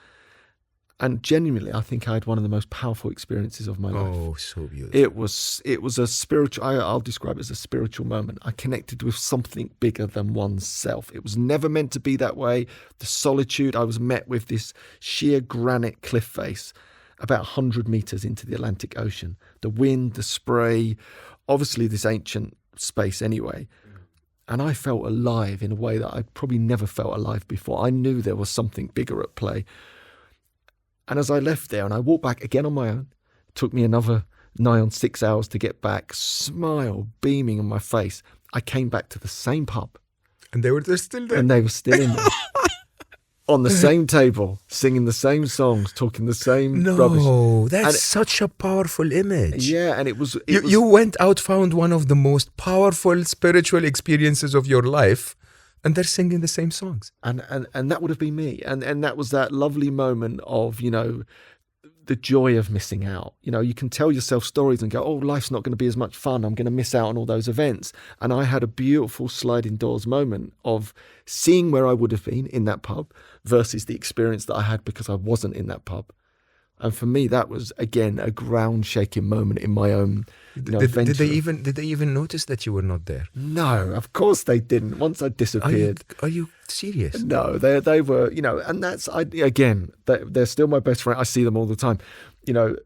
Speaker 2: And genuinely, I think I had one of the most powerful experiences of my life.
Speaker 1: Oh, so beautiful.
Speaker 2: It was a spiritual, I'll describe it as a spiritual moment. I connected with something bigger than oneself. It was never meant to be that way. The solitude, I was met with this sheer granite cliff face about 100 meters into the Atlantic Ocean. The wind, the spray, obviously this ancient space anyway. And I felt alive in a way that I'd probably never felt alive before. I knew there was something bigger at play. And as I left there and I walked back again on my own, it took me another nigh on 6 hours to get back, smile beaming on my face. I came back to the same pub.
Speaker 1: And they were still there.
Speaker 2: And they were still in there. On the same table, singing the same songs, talking the same rubbish.
Speaker 1: No, that's such a powerful image.
Speaker 2: Yeah, and it was...
Speaker 1: You went out, found one of the most powerful spiritual experiences of your life, and they're singing the same songs.
Speaker 2: And that would have been me. And that was that lovely moment of, you know, the joy of missing out. You know, you can tell yourself stories and go, oh, life's not going to be as much fun. I'm going to miss out on all those events. And I had a beautiful sliding doors moment of seeing where I would have been in that pub versus the experience that I had because I wasn't in that pub. And for me, that was, again, a ground-shaking moment in my own adventure.
Speaker 1: Did they even notice that you were not there?
Speaker 2: No, of course they didn't. Once I disappeared.
Speaker 1: Are you serious?
Speaker 2: No, they were, you know, and that's, they're still my best friend. I see them all the time. You know,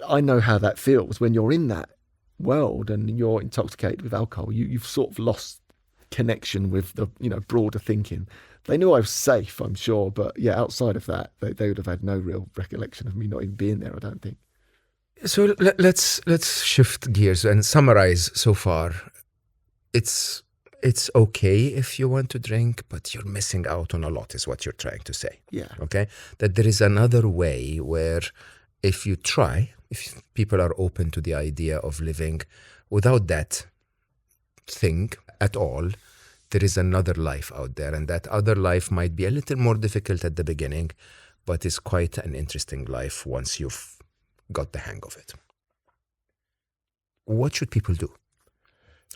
Speaker 2: I know how that feels when you're in that world and you're intoxicated with alcohol. You've sort of lost connection with the, you know, broader thinking. They knew I was safe, I'm sure, but yeah, outside of that, they would have had no real recollection of me not even being there, I don't think.
Speaker 1: So let's shift gears and summarize so far. It's okay if you want to drink, but you're missing out on a lot, is what you're trying to say.
Speaker 2: Yeah.
Speaker 1: Okay? That there is another way where if people are open to the idea of living without that thing at all, there is another life out there, and that other life might be a little more difficult at the beginning, but is quite an interesting life once you've got the hang of it. What should people do?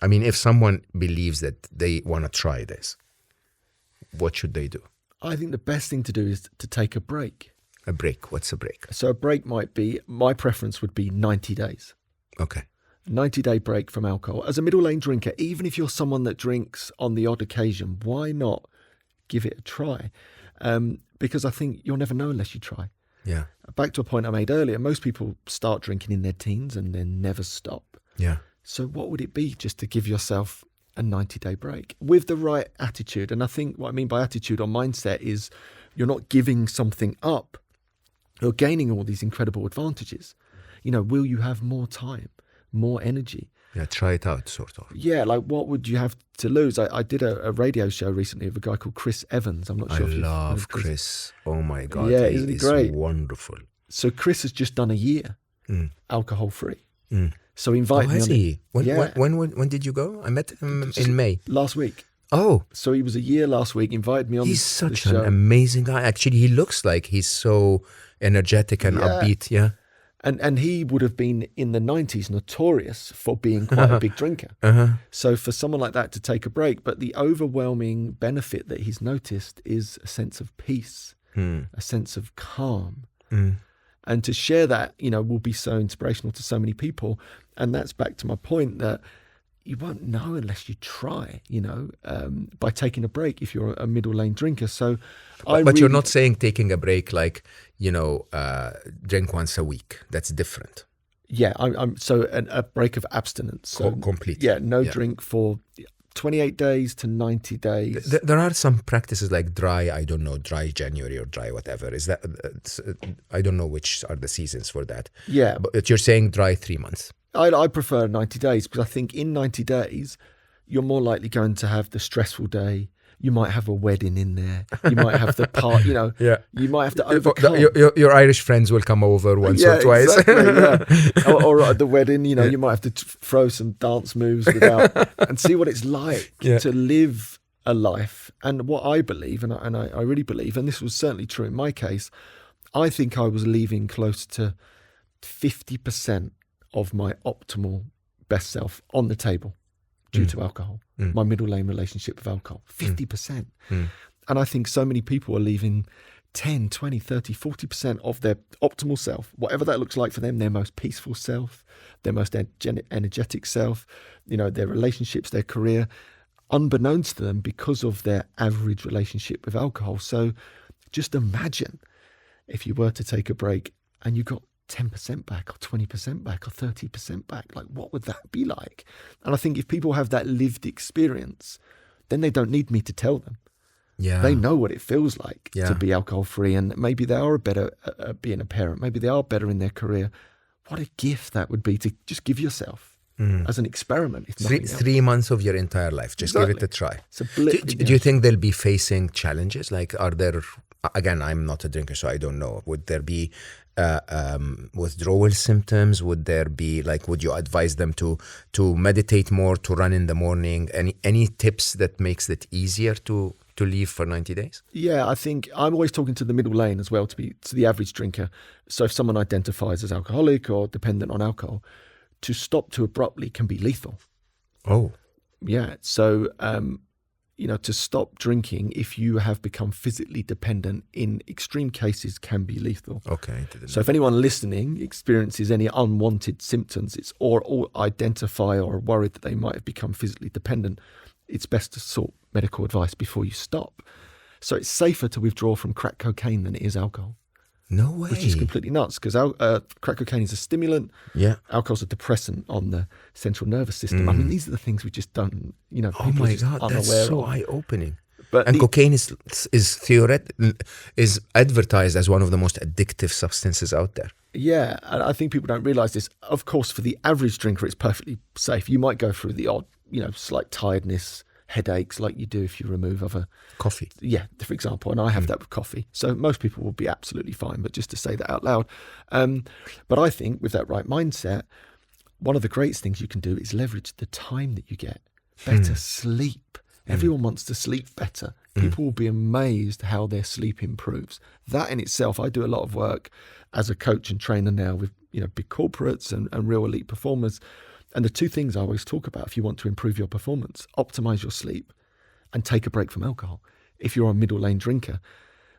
Speaker 1: I mean, if someone believes that they want to try this, what should they do?
Speaker 2: I think the best thing to do is to take a break.
Speaker 1: A break? What's a break?
Speaker 2: So a break might be, my preference would be 90 days.
Speaker 1: Okay.
Speaker 2: 90-day break from alcohol. As a middle lane drinker, even if you're someone that drinks on the odd occasion, why not give it a try? Because I think you'll never know unless you try.
Speaker 1: Yeah.
Speaker 2: Back to a point I made earlier, most people start drinking in their teens and then never stop.
Speaker 1: Yeah.
Speaker 2: So what would it be just to give yourself a 90-day break with the right attitude? And I think what I mean by attitude or mindset is you're not giving something up. You're gaining all these incredible advantages. Will you have more time, more energy?
Speaker 1: Yeah, try it out, sort of.
Speaker 2: Yeah, like what would you have to lose? I did a radio show recently of a guy called Chris Evans. I'm not sure if you
Speaker 1: love Chris. Oh my God.
Speaker 2: Yeah, isn't he great?
Speaker 1: Wonderful.
Speaker 2: So Chris has just done a year alcohol-free. So he
Speaker 1: Oh,
Speaker 2: invited me
Speaker 1: has
Speaker 2: on
Speaker 1: he?
Speaker 2: Yeah.
Speaker 1: When did you go? I met him in May.
Speaker 2: last week.
Speaker 1: Oh,
Speaker 2: So he was a year last week, invited me on
Speaker 1: he's
Speaker 2: the
Speaker 1: such
Speaker 2: show.
Speaker 1: an amazing guy. Actually, he looks like he's so energetic and
Speaker 2: Yeah.
Speaker 1: upbeat. Yeah.
Speaker 2: And he would have been in the 90s notorious for being quite a big drinker. So for someone like that to take a break, but the overwhelming benefit that he's noticed is a sense of peace, a sense of calm. And to share that, will be so inspirational to so many people. And that's back to my point that you won't know unless you try, by taking a break if you're a middle lane drinker. So
Speaker 1: But you're not saying taking a break like, drink once a week. That's different.
Speaker 2: Yeah, I'm so a break of abstinence. So
Speaker 1: Complete.
Speaker 2: Yeah, no drink for 28 days to 90 days.
Speaker 1: There are some practices like dry January or dry whatever. Is that, I don't know which are the seasons for that.
Speaker 2: Yeah.
Speaker 1: But you're saying dry 3 months.
Speaker 2: I prefer 90 days because I think in 90 days, you're more likely going to have the stressful day. You might have a wedding in there. You might have the part,
Speaker 1: Yeah.
Speaker 2: you might have to overcome.
Speaker 1: Your Irish friends will come over once or twice.
Speaker 2: Exactly, or at the wedding, you might have to throw some dance moves and see what it's like to live a life. And what I believe, and I really believe, and this was certainly true in my case, I think I was leaving close to 50% of my optimal best self on the table due to alcohol, my middle lane relationship with alcohol, 50%. And I think so many people are leaving 10, 20, 30, 40% of their optimal self, whatever that looks like for them, their most peaceful self, their most energetic self, their relationships, their career, unbeknownst to them because of their average relationship with alcohol. So just imagine if you were to take a break and you got 10% back or 20% back or 30% back, like what would that be like? And I think if people have that lived experience, then they don't need me to tell them.
Speaker 1: Yeah.
Speaker 2: They know what it feels like to be alcohol free, and maybe they are better at being a parent. Maybe they are better in their career. What a gift that would be to just give yourself as an experiment. If
Speaker 1: 3 months of your entire life, just give it a try.
Speaker 2: It's a blip.
Speaker 1: Do you think they'll be facing challenges? Like, are there, again, I'm not a drinker, so I don't know. Would there be withdrawal symptoms? Would there be, like, would you advise them to meditate more, to run in the morning? Any tips that makes it easier to leave for 90 days?
Speaker 2: Yeah, I think I'm always talking to the middle lane as well, to the average drinker. So if someone identifies as alcoholic or dependent on alcohol, to stop too abruptly can be lethal.
Speaker 1: Oh.
Speaker 2: Yeah. So, to stop drinking if you have become physically dependent in extreme cases can be lethal.
Speaker 1: Okay.
Speaker 2: So if anyone listening experiences any unwanted symptoms, or identify or are worried that they might have become physically dependent, it's best to sought medical advice before you stop. So it's safer to withdraw from crack cocaine than it is alcohol.
Speaker 1: No way.
Speaker 2: Which is completely nuts, because crack cocaine is a stimulant.
Speaker 1: Yeah.
Speaker 2: Alcohol's a depressant on the central nervous system. I mean, these are the things we just don't,
Speaker 1: Oh
Speaker 2: people
Speaker 1: my
Speaker 2: are just
Speaker 1: God,
Speaker 2: unaware
Speaker 1: that's so
Speaker 2: of.
Speaker 1: eye-opening.
Speaker 2: But
Speaker 1: cocaine is advertised as one of the most addictive substances out there.
Speaker 2: Yeah, and I think people don't realise this. Of course, for the average drinker, it's perfectly safe. You might go through the odd, slight tiredness, headaches, like you do if you remove other
Speaker 1: Coffee.
Speaker 2: Yeah, for example, and I have that with coffee. So most people will be absolutely fine, but just to say that out loud. But I think with that right mindset, one of the greatest things you can do is leverage the time that you get. Better sleep. Everyone wants to sleep better. People will be amazed how their sleep improves. That in itself, I do a lot of work as a coach and trainer now with big corporates and real elite performers. And the two things I always talk about if you want to improve your performance: optimize your sleep and take a break from alcohol if you're a middle lane drinker.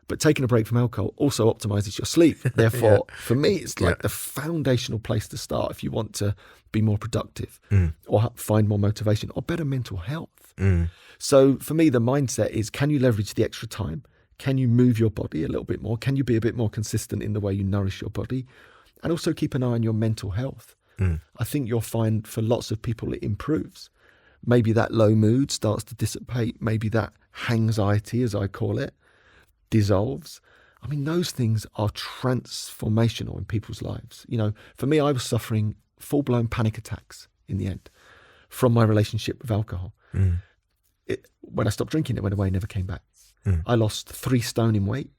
Speaker 2: But taking a break from alcohol also optimizes your sleep. Therefore, for me, it's like the foundational place to start if you want to be more productive or find more motivation or better mental health. So for me, the mindset is, can you leverage the extra time? Can you move your body a little bit more? Can you be a bit more consistent in the way you nourish your body? And also keep an eye on your mental health. I think you'll find for lots of people it improves. Maybe that low mood starts to dissipate. Maybe that anxiety, as I call it, dissolves. I mean, those things are transformational in people's lives. You know, for me, I was suffering full-blown panic attacks in the end from my relationship with alcohol. When I stopped drinking, it went away, never came back. I lost 3 stone in weight.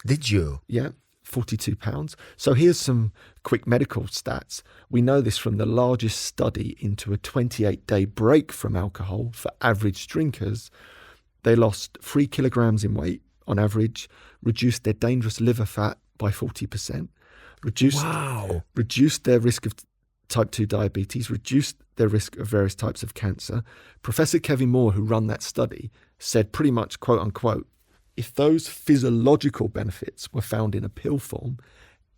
Speaker 1: Did you?
Speaker 2: Yeah, 42 pounds. So here's some quick medical stats. We know this from the largest study into a 28-day break from alcohol for average drinkers. They lost 3 kilograms in weight on average, reduced their dangerous liver fat by 40%, reduced their risk of type 2 diabetes, reduced their risk of various types of cancer. Professor Kevin Moore, who ran that study, said pretty much, quote unquote, if those physiological benefits were found in a pill form,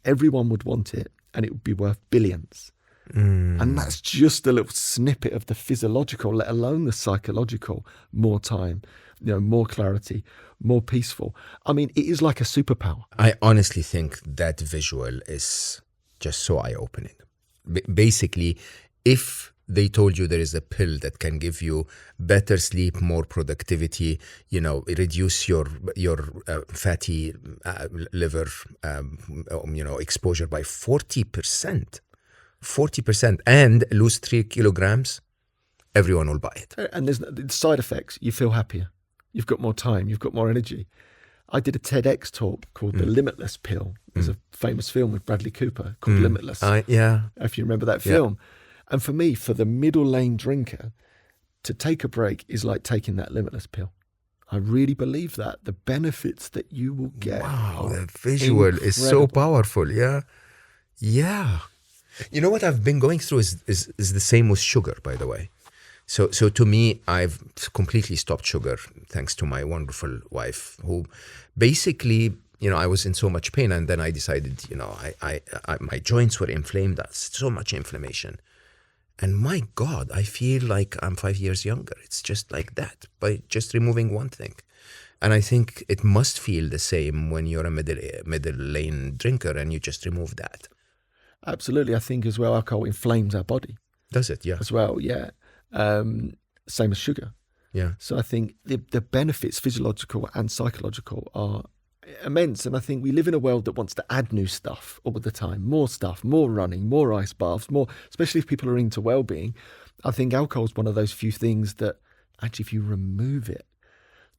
Speaker 2: everyone would want it and it would be worth billions. And that's just a little snippet of the physiological, let alone the psychological. More time, more clarity, more peaceful. I mean, it is like a superpower.
Speaker 1: I honestly think that visual is just so eye-opening. Basically, if they told you there is a pill that can give you better sleep, more productivity, reduce your fatty liver, exposure by 40%, and lose 3 kilograms, everyone will buy it.
Speaker 2: And there's side effects. You feel happier. You've got more time. You've got more energy. I did a TEDx talk called The Limitless Pill. There's a famous film with Bradley Cooper called Limitless. If you remember that film. And for me, for the middle lane drinker, to take a break is like taking that Limitless pill. I really believe that. The benefits that you will get.
Speaker 1: Wow, the visual is so powerful. Yeah. You know what I've been going through is the same with sugar, by the way. So to me, I've completely stopped sugar thanks to my wonderful wife, who basically, I was in so much pain, and then I decided, I my joints were inflamed. That's so much inflammation. And my God, I feel like I'm 5 years younger. It's just like that, by just removing one thing. And I think it must feel the same when you're a middle lane drinker and you just remove that.
Speaker 2: Absolutely. I think as well, alcohol inflames our body.
Speaker 1: Does it? Yeah.
Speaker 2: As well, yeah. Same as sugar.
Speaker 1: Yeah.
Speaker 2: So I think the benefits, physiological and psychological, are immense. And I think we live in a world that wants to add new stuff all the time. More stuff, more running, more ice baths, more, especially if people are into well-being. I think alcohol is one of those few things that actually, if you remove it,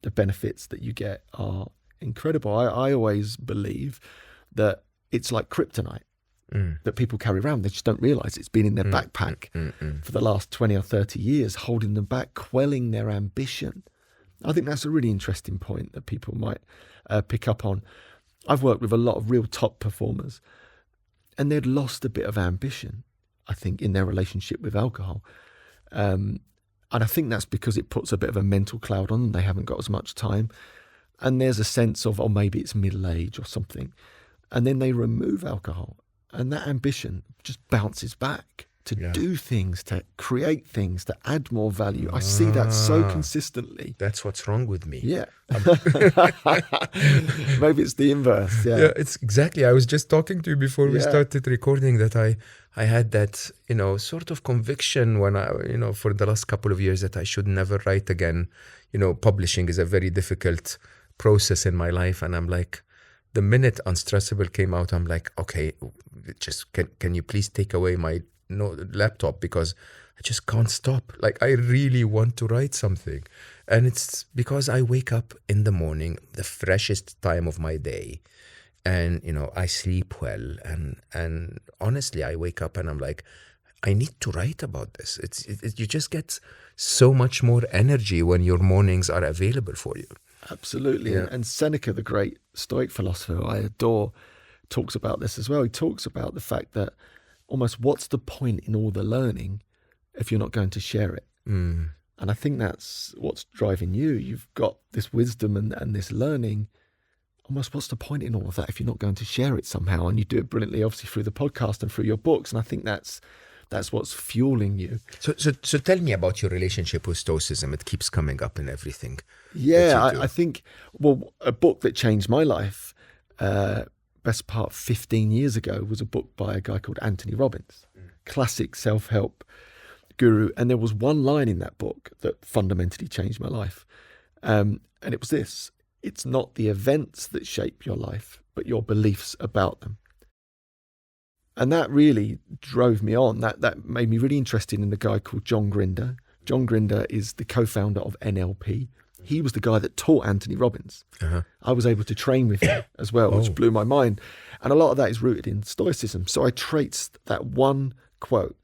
Speaker 2: the benefits that you get are incredible. I always believe that it's like kryptonite that people carry around. They just don't realize it's been in their backpack for the last 20 or 30 years, holding them back, quelling their ambition. I think that's a really interesting point that people might pick up on. I've worked with a lot of real top performers, and they'd lost a bit of ambition, I think, in their relationship with alcohol. And I think that's because it puts a bit of a mental cloud on them. They haven't got as much time. And there's a sense of, maybe it's middle age or something. And then they remove alcohol, and that ambition just bounces back to do things, to create things, to add more value. I see that so consistently.
Speaker 1: That's what's wrong with me.
Speaker 2: Yeah. Maybe it's the inverse.
Speaker 1: Yeah, it's exactly. I was just talking to you before we started recording that I had that, sort of conviction when for the last couple of years that I should never write again. Publishing is a very difficult process in my life. And I'm like, the minute Unstressable came out, I'm like, okay, just can you please take away my laptop, because I just can't stop. Like, I really want to write something. And it's because I wake up in the morning, the freshest time of my day, and I sleep well, and honestly, I wake up and I'm like, I need to write about this. You just get so much more energy when your mornings are available for you.
Speaker 2: Absolutely. Yeah. And Seneca, the great Stoic philosopher who I adore, talks about this as well. He talks about the fact that almost, what's the point in all the learning if you're not going to share it? And I think that's what's driving you. You've got this wisdom and this learning. Almost, what's the point in all of that if you're not going to share it somehow? And you do it brilliantly, obviously, through the podcast and through your books. And I think that's what's fueling you.
Speaker 1: So tell me about your relationship with Stoicism. It keeps coming up in everything.
Speaker 2: Yeah, I think, a book that changed my life, best part 15 years ago, was a book by a guy called Anthony Robbins. classic self-help guru. And there was one line in that book that fundamentally changed my life. And it was this: it's not the events that shape your life, but your beliefs about them. And that really drove me on. That made me really interested in a guy called John Grinder. John Grinder is the co-founder of NLP. He was the guy that taught Anthony Robbins. I was able to train with him as well, which blew my mind. And a lot of that is rooted in Stoicism. So I traced that one quote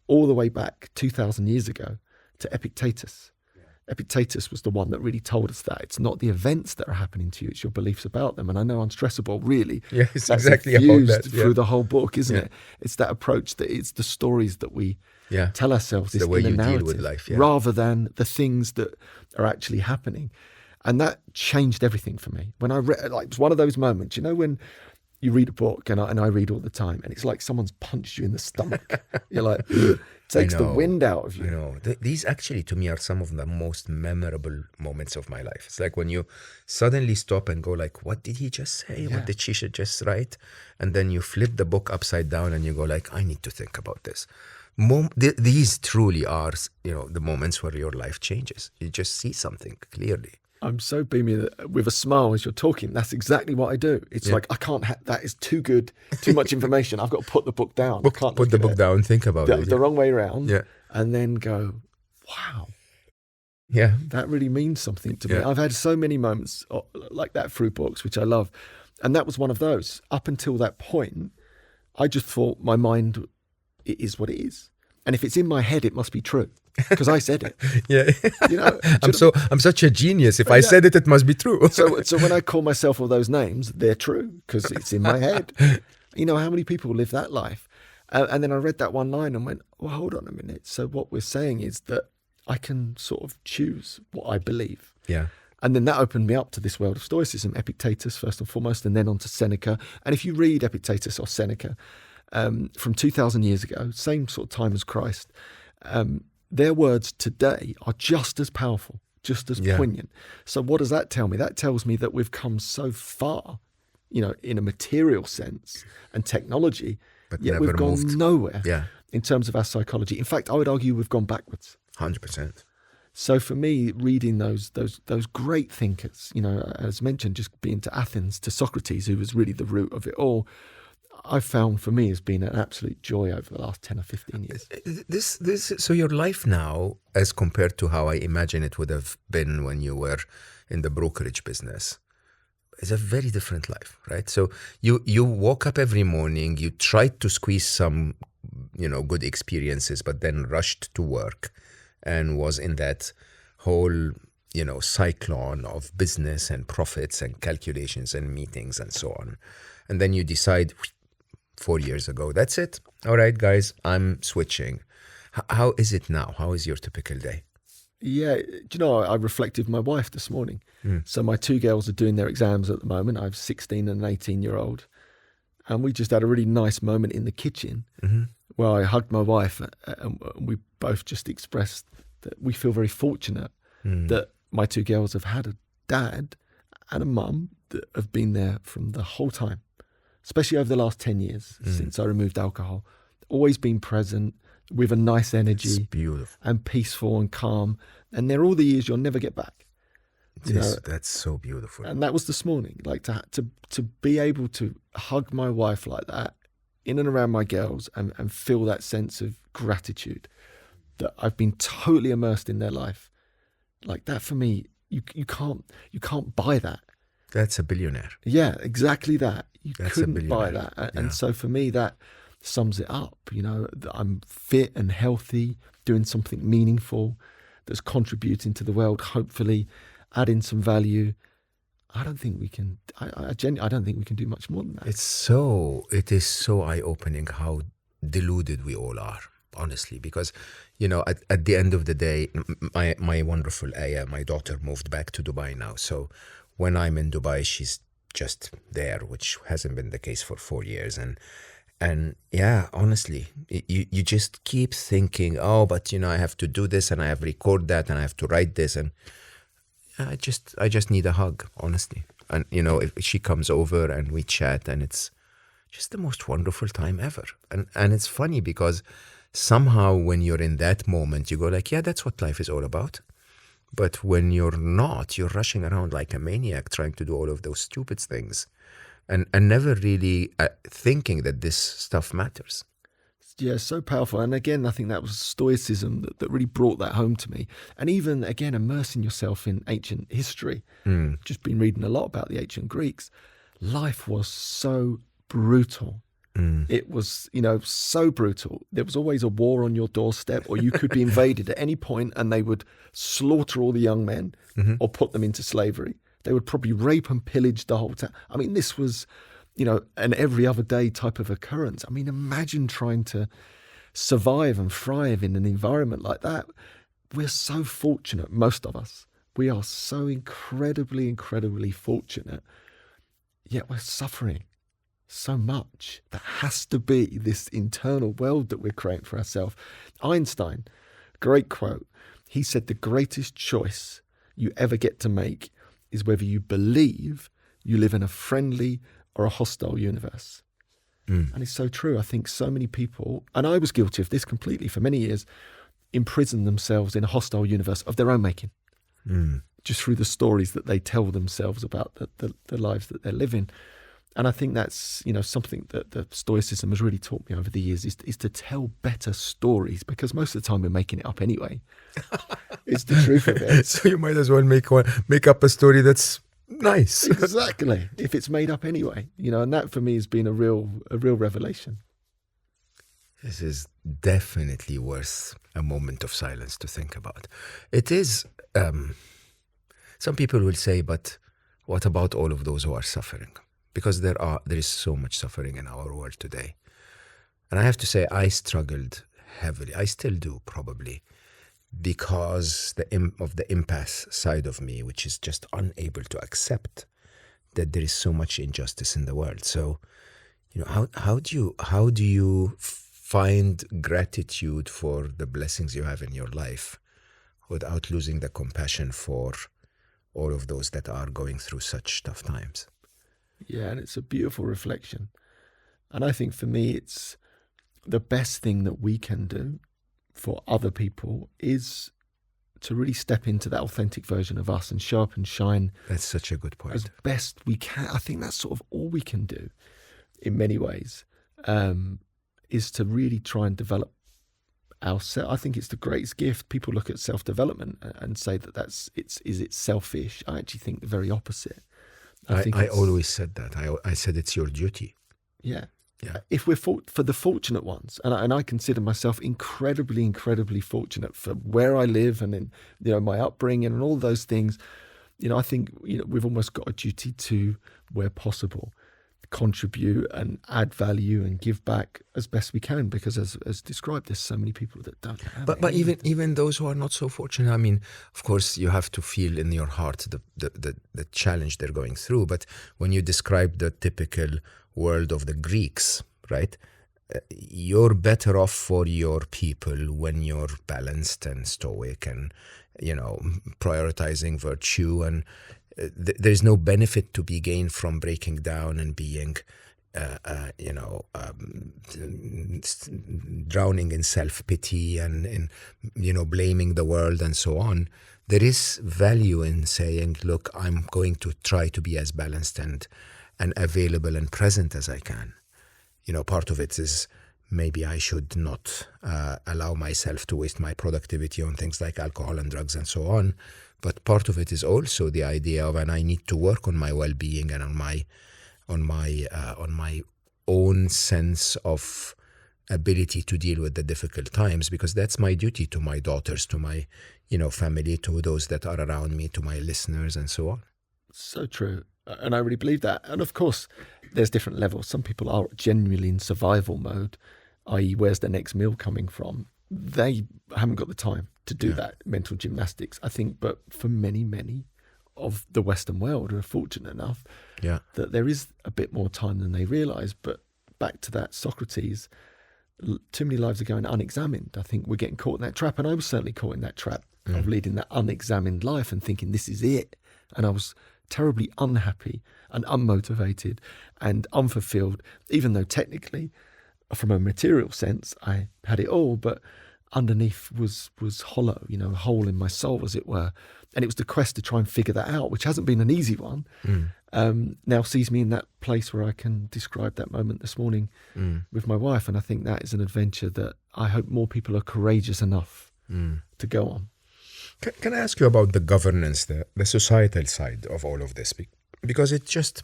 Speaker 2: all the way back 2,000 years ago to Epictetus. Epictetus was the one that really told us that it's not the events that are happening to you, it's your beliefs about them. And I know Unstressable really,
Speaker 1: it's exactly about that.
Speaker 2: Through the whole book, isn't it? It's that approach that it's the stories that we tell ourselves,
Speaker 1: it's the way you deal with life,
Speaker 2: rather than the things that are actually happening. And that changed everything for me. When I read, like, it's one of those moments, you know, when you read a book, and I read all the time, and it's like someone's punched you in the stomach. You're like, takes the wind out of you.
Speaker 1: You know, these actually to me are some of the most memorable moments of my life. It's like when you suddenly stop and go like, what did he just say? What did she just write? And then you flip the book upside down and you go like, I need to think about this. These truly are, you know, the moments where your life changes. You just see something clearly.
Speaker 2: I'm so beaming with a smile as you're talking. That's exactly what I do. It's like, I can't, that is too good, too much information. I've got to put the book down.
Speaker 1: Put the book down, think about it.
Speaker 2: The wrong way around. And then go, wow.
Speaker 1: Yeah.
Speaker 2: That really means something to me. I've had so many moments like that through books, which I love. And that was one of those. Up until that point, I just thought my mind, it is what it is. And if it's in my head, it must be true. Because I said it. You know,
Speaker 1: I'm such a genius. If I said it, it must be true.
Speaker 2: So when I call myself all those names, they're true because it's in my head. You know, how many people live that life? And then I read that one line and went, well, hold on a minute. So what we're saying is that I can sort of choose what I believe. And then that opened me up to this world of Stoicism, Epictetus first and foremost, and then on to Seneca. And if you read Epictetus or Seneca from 2,000 years ago, same sort of time as Christ, their words today are just as powerful, just as poignant. So what does that tell me? That tells me that we've come so far, you know, in a material sense and technology, but yet we've gone nowhere in terms of our psychology. In fact, I would argue we've gone backwards.
Speaker 1: 100%.
Speaker 2: So for me, reading those great thinkers, you know, as mentioned, just being to Athens, to Socrates, who was really the root of it all, I've found for me has been an absolute joy over the last 10 or 15 years.
Speaker 1: So your life now, as compared to how I imagine it would have been when you were in the brokerage business, is a very different life, right? So you woke up every morning, you tried to squeeze some, you know, good experiences, but then rushed to work and was in that whole, you know, cyclone of business and profits and calculations and meetings and so on. And then you decide 4 years ago, that's it. All right, guys, I'm switching. How is it now? How is your typical day?
Speaker 2: Yeah, do you know, I reflected with my wife this morning. So my two girls are doing their exams at the moment. I have 16 and an 18-year-old. And we just had a really nice moment in the kitchen where I hugged my wife and we both just expressed that we feel very fortunate that my two girls have had a dad and a mum that have been there from the whole time, especially over the last 10 years since I removed alcohol. Always been present with a nice energy.
Speaker 1: It's beautiful.
Speaker 2: And peaceful and calm. And they're all the years you'll never get back.
Speaker 1: That's so beautiful.
Speaker 2: And that was this morning, like to be able to hug my wife like that in and around my girls and feel that sense of gratitude that I've been totally immersed in their life. Like that for me, you can't buy that.
Speaker 1: That's a billionaire.
Speaker 2: Yeah, exactly that.
Speaker 1: That's
Speaker 2: couldn't buy that. And so for me, that sums it up. You know, that I'm fit and healthy, doing something meaningful that's contributing to the world, hopefully adding some value. I don't think we can. I don't think we can do much more than that.
Speaker 1: It is so eye-opening how deluded we all are, honestly, because, you know, at the end of the day, my wonderful Aya, my daughter, moved back to Dubai now. So when I'm in Dubai, she's just there, which hasn't been the case for 4 years. And yeah, honestly, you just keep thinking, oh, but, you know, I have to do this and I have to record that and I have to write this. And I just need a hug, honestly. And, you know, if she comes over and we chat, and it's just the most wonderful time ever. And it's funny because somehow when you're in that moment, you go like, yeah, that's what life is all about. But when you're not, you're rushing around like a maniac trying to do all of those stupid things and never really thinking that this stuff matters.
Speaker 2: Yeah, so powerful. And again, I think that was Stoicism that really brought that home to me. And even, again, immersing yourself in ancient history. Just been reading a lot about the ancient Greeks. Life was so brutal. It was, so brutal. There was always a war on your doorstep, or you could be invaded at any point and they would slaughter all the young men or put them into slavery. They would probably rape and pillage the whole town. I mean, this was, an every other day type of occurrence. I mean, imagine trying to survive and thrive in an environment like that. We're so fortunate, most of us. We are so incredibly, incredibly fortunate, yet we're suffering so much. There has to be this internal world that we're creating for ourselves. Einstein, great quote. He said the greatest choice you ever get to make is whether you believe you live in a friendly or a hostile universe. And it's so true. I think so many people, and I was guilty of this completely for many years, imprison themselves in a hostile universe of their own making, just through the stories that they tell themselves about the lives that they're living. And I think that's, something that the Stoicism has really taught me over the years is to tell better stories, because most of the time we're making it up anyway. It's the truth of it.
Speaker 1: So you might as well make up a story that's nice.
Speaker 2: Exactly. If it's made up anyway, and that for me has been a real revelation.
Speaker 1: This is definitely worth a moment of silence to think about. It is, some people will say, but what about all of those who are suffering? Because there is so much suffering in our world today. And I have to say, I struggled heavily. I still do, probably, because of the impasse side of me, which is just unable to accept that there is so much injustice in the world. So, how do you find gratitude for the blessings you have in your life without losing the compassion for all of those that are going through such tough times?
Speaker 2: Yeah, and it's a beautiful reflection. And I think for me, it's the best thing that we can do for other people is to really step into that authentic version of us and show up and shine.
Speaker 1: That's such a good point.
Speaker 2: As best we can. I think that's sort of all we can do in many ways, is to really try and develop ourselves. I think it's the greatest gift. People look at self-development and say is it selfish? I actually think the very opposite.
Speaker 1: I always said that. I said it's your duty.
Speaker 2: Yeah. If we're for the fortunate ones, and I consider myself incredibly, incredibly fortunate for where I live and in my upbringing and all those things, I think we've almost got a duty to, where possible, contribute and add value and give back as best we can, because as described, there's so many people that don't have it.
Speaker 1: But even those who are not so fortunate, I mean, of course you have to feel in your heart the challenge they're going through. But when you describe the typical world of the Greeks, right, you're better off for your people when you're balanced and stoic and prioritizing virtue, and there's no benefit to be gained from breaking down and being, drowning in self-pity and in, blaming the world and so on. There is value in saying, look, I'm going to try to be as balanced and available and present as I can. Part of it is maybe I should not allow myself to waste my productivity on things like alcohol and drugs and so on. But part of it is also the idea of, and I need to work on my well-being and on my own sense of ability to deal with the difficult times, because that's my duty to my daughters, to my, family, to those that are around me, to my listeners and so on.
Speaker 2: So true. And I really believe that. And of course, there's different levels. Some people are genuinely in survival mode, i.e. where's the next meal coming from? They haven't got the time to do that mental gymnastics, I think. But for many, many of the Western world are fortunate enough that there is a bit more time than they realise. But back to that Socrates, too many lives are going unexamined. I think we're getting caught in that trap. And I was certainly caught in that trap of leading that unexamined life and thinking this is it. And I was terribly unhappy and unmotivated and unfulfilled, even though technically from a material sense, I had it all, but underneath was hollow, you know, a hole in my soul, as it were. And it was the quest to try and figure that out, which hasn't been an easy one. Now sees me in that place where I can describe that moment this morning with my wife. And I think that is an adventure that I hope more people are courageous enough to go on.
Speaker 1: Can I ask you about the governance, the societal side of all of this? Because it shocks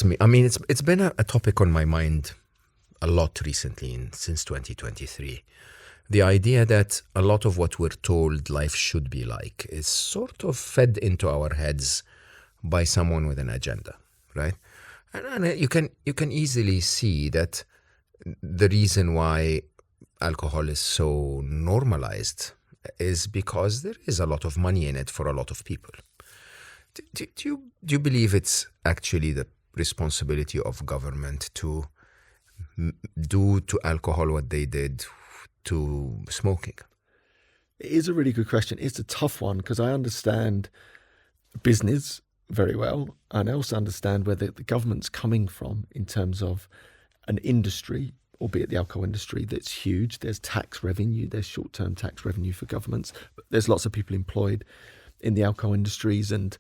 Speaker 1: me. I mean, it's been a topic on my mind a lot recently, since 2023. The idea that a lot of what we're told life should be like is sort of fed into our heads by someone with an agenda, right? And you can easily see that the reason why alcohol is so normalized is because there is a lot of money in it for a lot of people. Do you believe it's actually the responsibility of government to do to alcohol what they did to smoking?
Speaker 2: It is a really good question. It's a tough one because I understand business very well, and I also understand where the government's coming from in terms of an industry, albeit the alcohol industry, that's huge. There's tax revenue, there's short-term tax revenue for governments, but there's lots of people employed in the alcohol industries and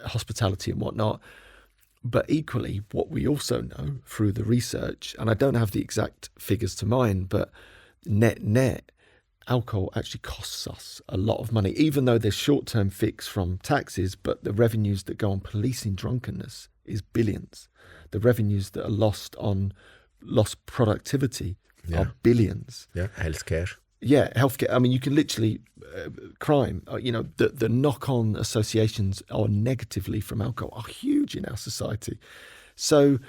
Speaker 2: hospitality and whatnot. But equally, what we also know through the research, and I don't have the exact figures to mind, but net, alcohol actually costs us a lot of money, even though there's short-term fix from taxes, but the revenues that go on policing drunkenness is billions. The revenues that are lost on lost productivity are billions.
Speaker 1: Yeah, healthcare.
Speaker 2: Yeah, healthcare. I mean, you can literally, crime, the knock-on associations are negatively from alcohol are huge in our society. So,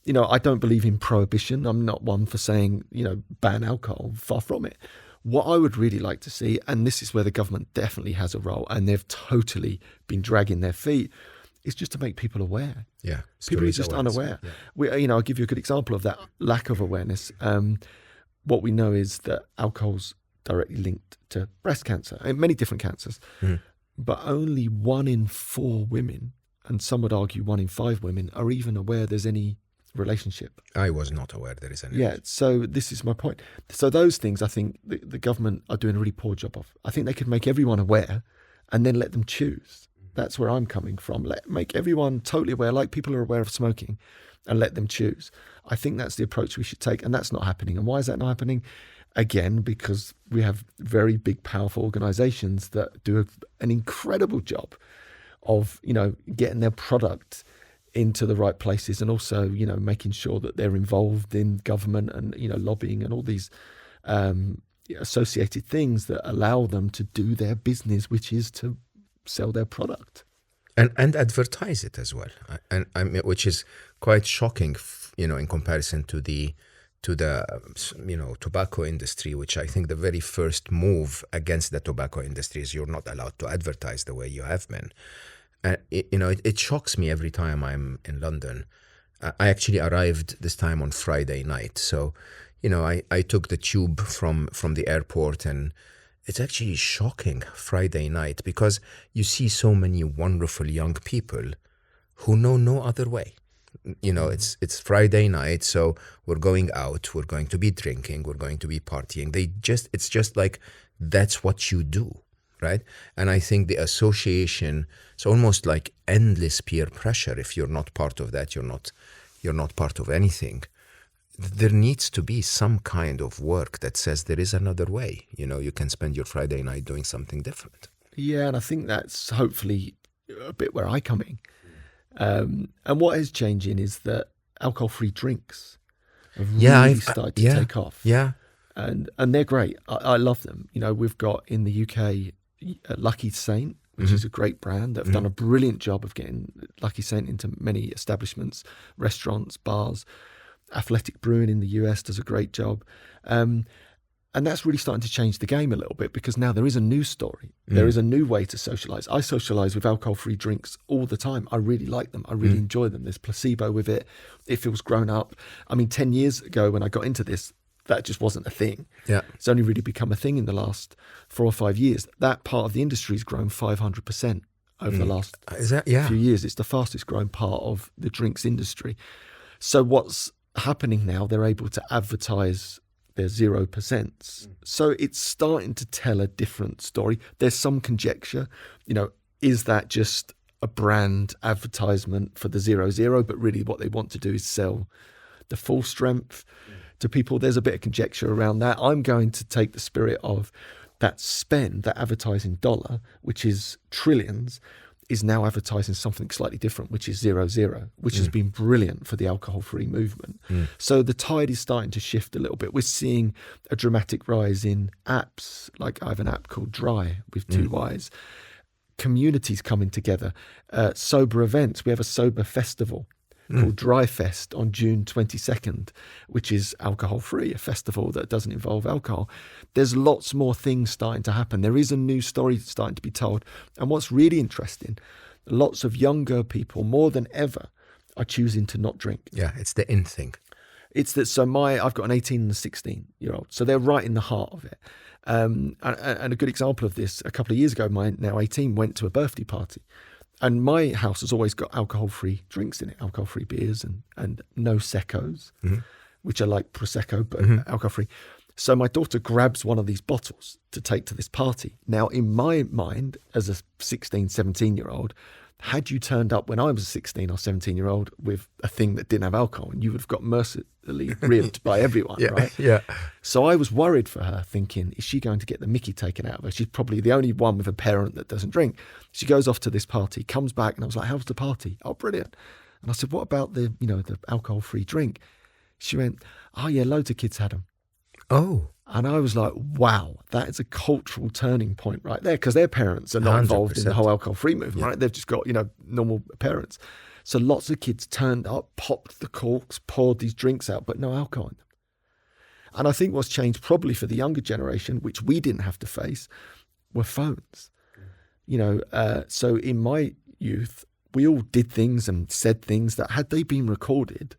Speaker 2: I don't believe in prohibition. I'm not one for saying, ban alcohol, far from it. What I would really like to see, and this is where the government definitely has a role, and they've totally been dragging their feet, is just to make people aware.
Speaker 1: Yeah,
Speaker 2: people are just unaware. Yeah. I'll give you a good example of that lack of awareness. What we know is that alcohol's directly linked to breast cancer and many different cancers, but only 1 in 4 women, and some would argue 1 in 5 women, are even aware there's any relationship.
Speaker 1: I was not aware there is any.
Speaker 2: Yeah, so this is my point. So those things I think the government are doing a really poor job of. I think they could make everyone aware and then let them choose. That's where I'm coming from. Make everyone totally aware, like people are aware of smoking, and let them choose. I think that's the approach we should take, and that's not happening. And why is that not happening? Again, because we have very big, powerful organizations that do an incredible job of, getting their product into the right places, and also, making sure that they're involved in government and, lobbying and all these associated things that allow them to do their business, which is to sell their product.
Speaker 1: And advertise it as well, and I mean, which is quite shocking, in comparison to the tobacco industry, which I think the very first move against the tobacco industry is you're not allowed to advertise the way you have been. And it shocks me every time I'm in London. I actually arrived this time on Friday night, so I took the tube from the airport, and it's actually shocking Friday night because you see so many wonderful young people who know no other way. It's Friday night, so we're going out, we're going to be drinking, we're going to be partying. It's just like that's what you do, right? And I think the association, it's almost like endless peer pressure. If you're not part of that, you're not part of anything. There needs to be some kind of work that says there is another way. You can spend your Friday night doing something different.
Speaker 2: Yeah, and I think that's hopefully a bit where I come in. And what is changing is that alcohol-free drinks have really started to take off.
Speaker 1: Yeah.
Speaker 2: And they're great. I love them. We've got in the UK Lucky Saint, which is a great brand that have done a brilliant job of getting Lucky Saint into many establishments, restaurants, bars. Athletic Brewing in the US does a great job. And that's really starting to change the game a little bit, because now there is a new story. There is a new way to socialize. I socialize with alcohol-free drinks all the time. I really like them. I really enjoy them. There's placebo with it. It feels grown up. I mean, 10 years ago when I got into this, that just wasn't a thing.
Speaker 1: Yeah.
Speaker 2: It's only really become a thing in the last 4 or 5 years. That part of the industry has grown 500% over the last few years. It's the fastest growing part of the drinks industry. So what's happening now, they're able to advertise their 0%. So it's starting to tell a different story. There's some conjecture, is that just a brand advertisement for the 0.0, but really what they want to do is sell the full strength to people. There's a bit of conjecture around that. I'm going to take the spirit of that spend, that advertising dollar, which is trillions, is now advertising something slightly different, which is 0.0, which has been brilliant for the alcohol-free movement. So the tide is starting to shift a little bit. We're seeing a dramatic rise in apps. Like I have an app called Dry with 2 Ys. Communities coming together, sober events. We have a sober festival called Dry Fest on June 22nd, which is alcohol-free, a festival that doesn't involve alcohol. There's lots more things starting to happen. There is a new story starting to be told. And what's really interesting, lots of younger people, more than ever, are choosing to not drink.
Speaker 1: Yeah, it's the in thing.
Speaker 2: It's that, so I've got an 18 and a 16-year-old, so they're right in the heart of it. And a good example of this, a couple of years ago, my now 18 went to a birthday party. And my house has always got alcohol-free drinks in it, alcohol-free beers and no seccos, which are like Prosecco, but alcohol-free. So my daughter grabs one of these bottles to take to this party. Now, in my mind, as a 16, 17-year-old, had you turned up when I was a 16 or 17-year-old with a thing that didn't have alcohol, and you would have got mercilessly ribbed by everyone, right?
Speaker 1: Yeah.
Speaker 2: So I was worried for her, thinking, is she going to get the mickey taken out of her? She's probably the only one with a parent that doesn't drink. She goes off to this party, comes back, and I was like, how's the party? Oh, brilliant. And I said, what about the alcohol-free drink? She went, oh yeah, loads of kids had them.
Speaker 1: Oh.
Speaker 2: And I was like, wow, that is a cultural turning point right there, because their parents are not
Speaker 1: 100%.
Speaker 2: involved in the whole alcohol-free movement, right? They've just got, normal parents. So lots of kids turned up, popped the corks, poured these drinks out, but no alcohol in them. And I think what's changed probably for the younger generation, which we didn't have to face, were phones. So in my youth, we all did things and said things that, had they been recorded,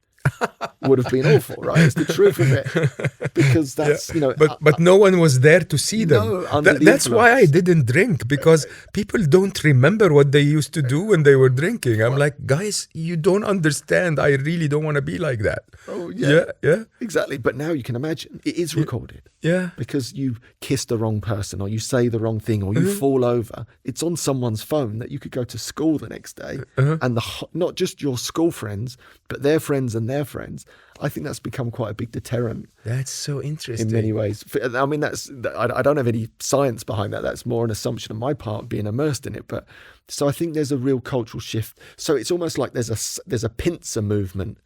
Speaker 2: would have been awful, right? It's the truth of it, because that's
Speaker 1: But no one was there to see them.
Speaker 2: No,
Speaker 1: That's why I didn't drink, because people don't remember what they used to do when they were drinking. I'm like, guys, you don't understand. I really don't want to be like that.
Speaker 2: Oh yeah,
Speaker 1: yeah,
Speaker 2: exactly. But now you can imagine it is recorded.
Speaker 1: Yeah,
Speaker 2: because you kiss the wrong person, or you say the wrong thing, or you fall over. It's on someone's phone that you could go to school the next day, and not just your school friends, but their friends and their friends. I think that's become quite a big deterrent.
Speaker 1: That's so interesting
Speaker 2: in many ways. I mean, I don't have any science behind that. That's more an assumption on my part, being immersed in it. But so I think there's a real cultural shift. So it's almost like there's a pincer movement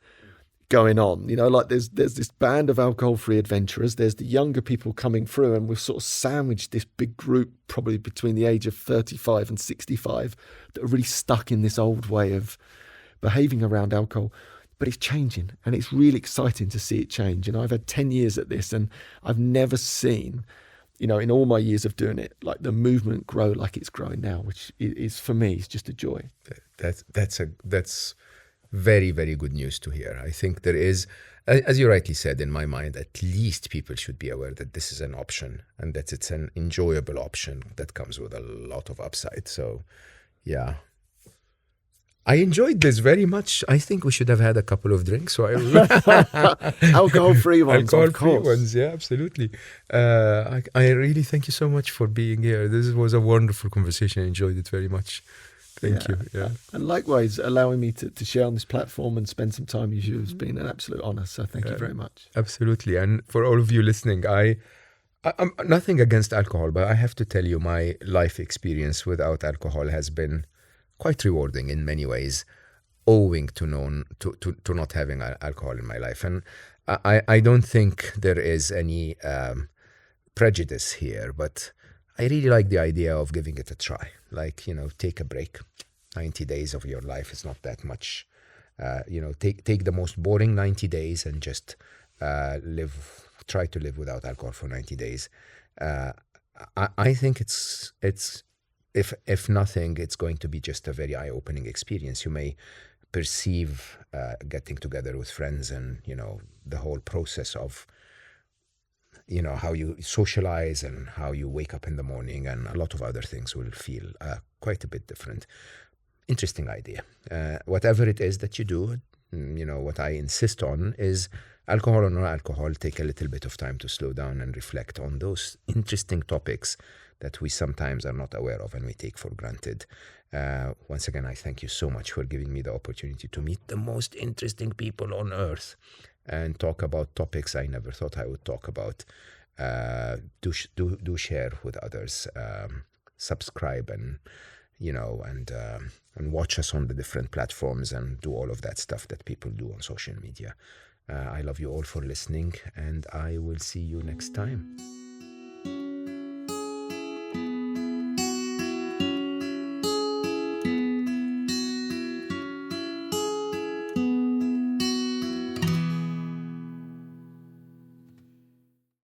Speaker 2: going on, like there's this band of alcohol-free adventurers. There's the younger people coming through, and we've sort of sandwiched this big group, probably between the age of 35 and 65, that are really stuck in this old way of behaving around alcohol. But it's changing, and it's really exciting to see it change. I've had 10 years at this, and I've never seen, in all my years of doing it, like the movement grow like it's growing now, which is, for me, is just a joy.
Speaker 1: That's very, very good news to hear. I think there is, as you rightly said, in my mind, at least people should be aware that this is an option, and that it's an enjoyable option that comes with a lot of upside. So, yeah. I enjoyed this very much. I think we should have had a couple of drinks. So
Speaker 2: alcohol-free ones,
Speaker 1: alcohol-free ones, yeah, absolutely. I really thank you so much for being here. This was a wonderful conversation. I enjoyed it very much. Thank you. Yeah.
Speaker 2: And likewise, allowing me to share on this platform and spend some time with you has been an absolute honor. So thank you very much.
Speaker 1: Absolutely. And for all of you listening, I'm nothing against alcohol, but I have to tell you, my life experience without alcohol has been quite rewarding in many ways, owing to not having alcohol in my life. And I don't think there is any prejudice here, but I really like the idea of giving it a try. Like, take a break. 90 days of your life is not that much. Take the most boring 90 days and just try to live without alcohol for 90 days. I think it's if nothing, it's going to be just a very eye-opening experience. You may perceive getting together with friends and, the whole process of, how you socialize and how you wake up in the morning, and a lot of other things will feel quite a bit different. Interesting idea. Whatever it is that you do, what I insist on is alcohol or no alcohol, take a little bit of time to slow down and reflect on those interesting topics that we sometimes are not aware of and we take for granted. Once again, I thank you so much for giving me the opportunity to meet the most interesting people on earth and talk about topics I never thought I would talk about. Do share with others, subscribe and watch us on the different platforms and do all of that stuff that people do on social media. I love you all for listening, and I will see you next time.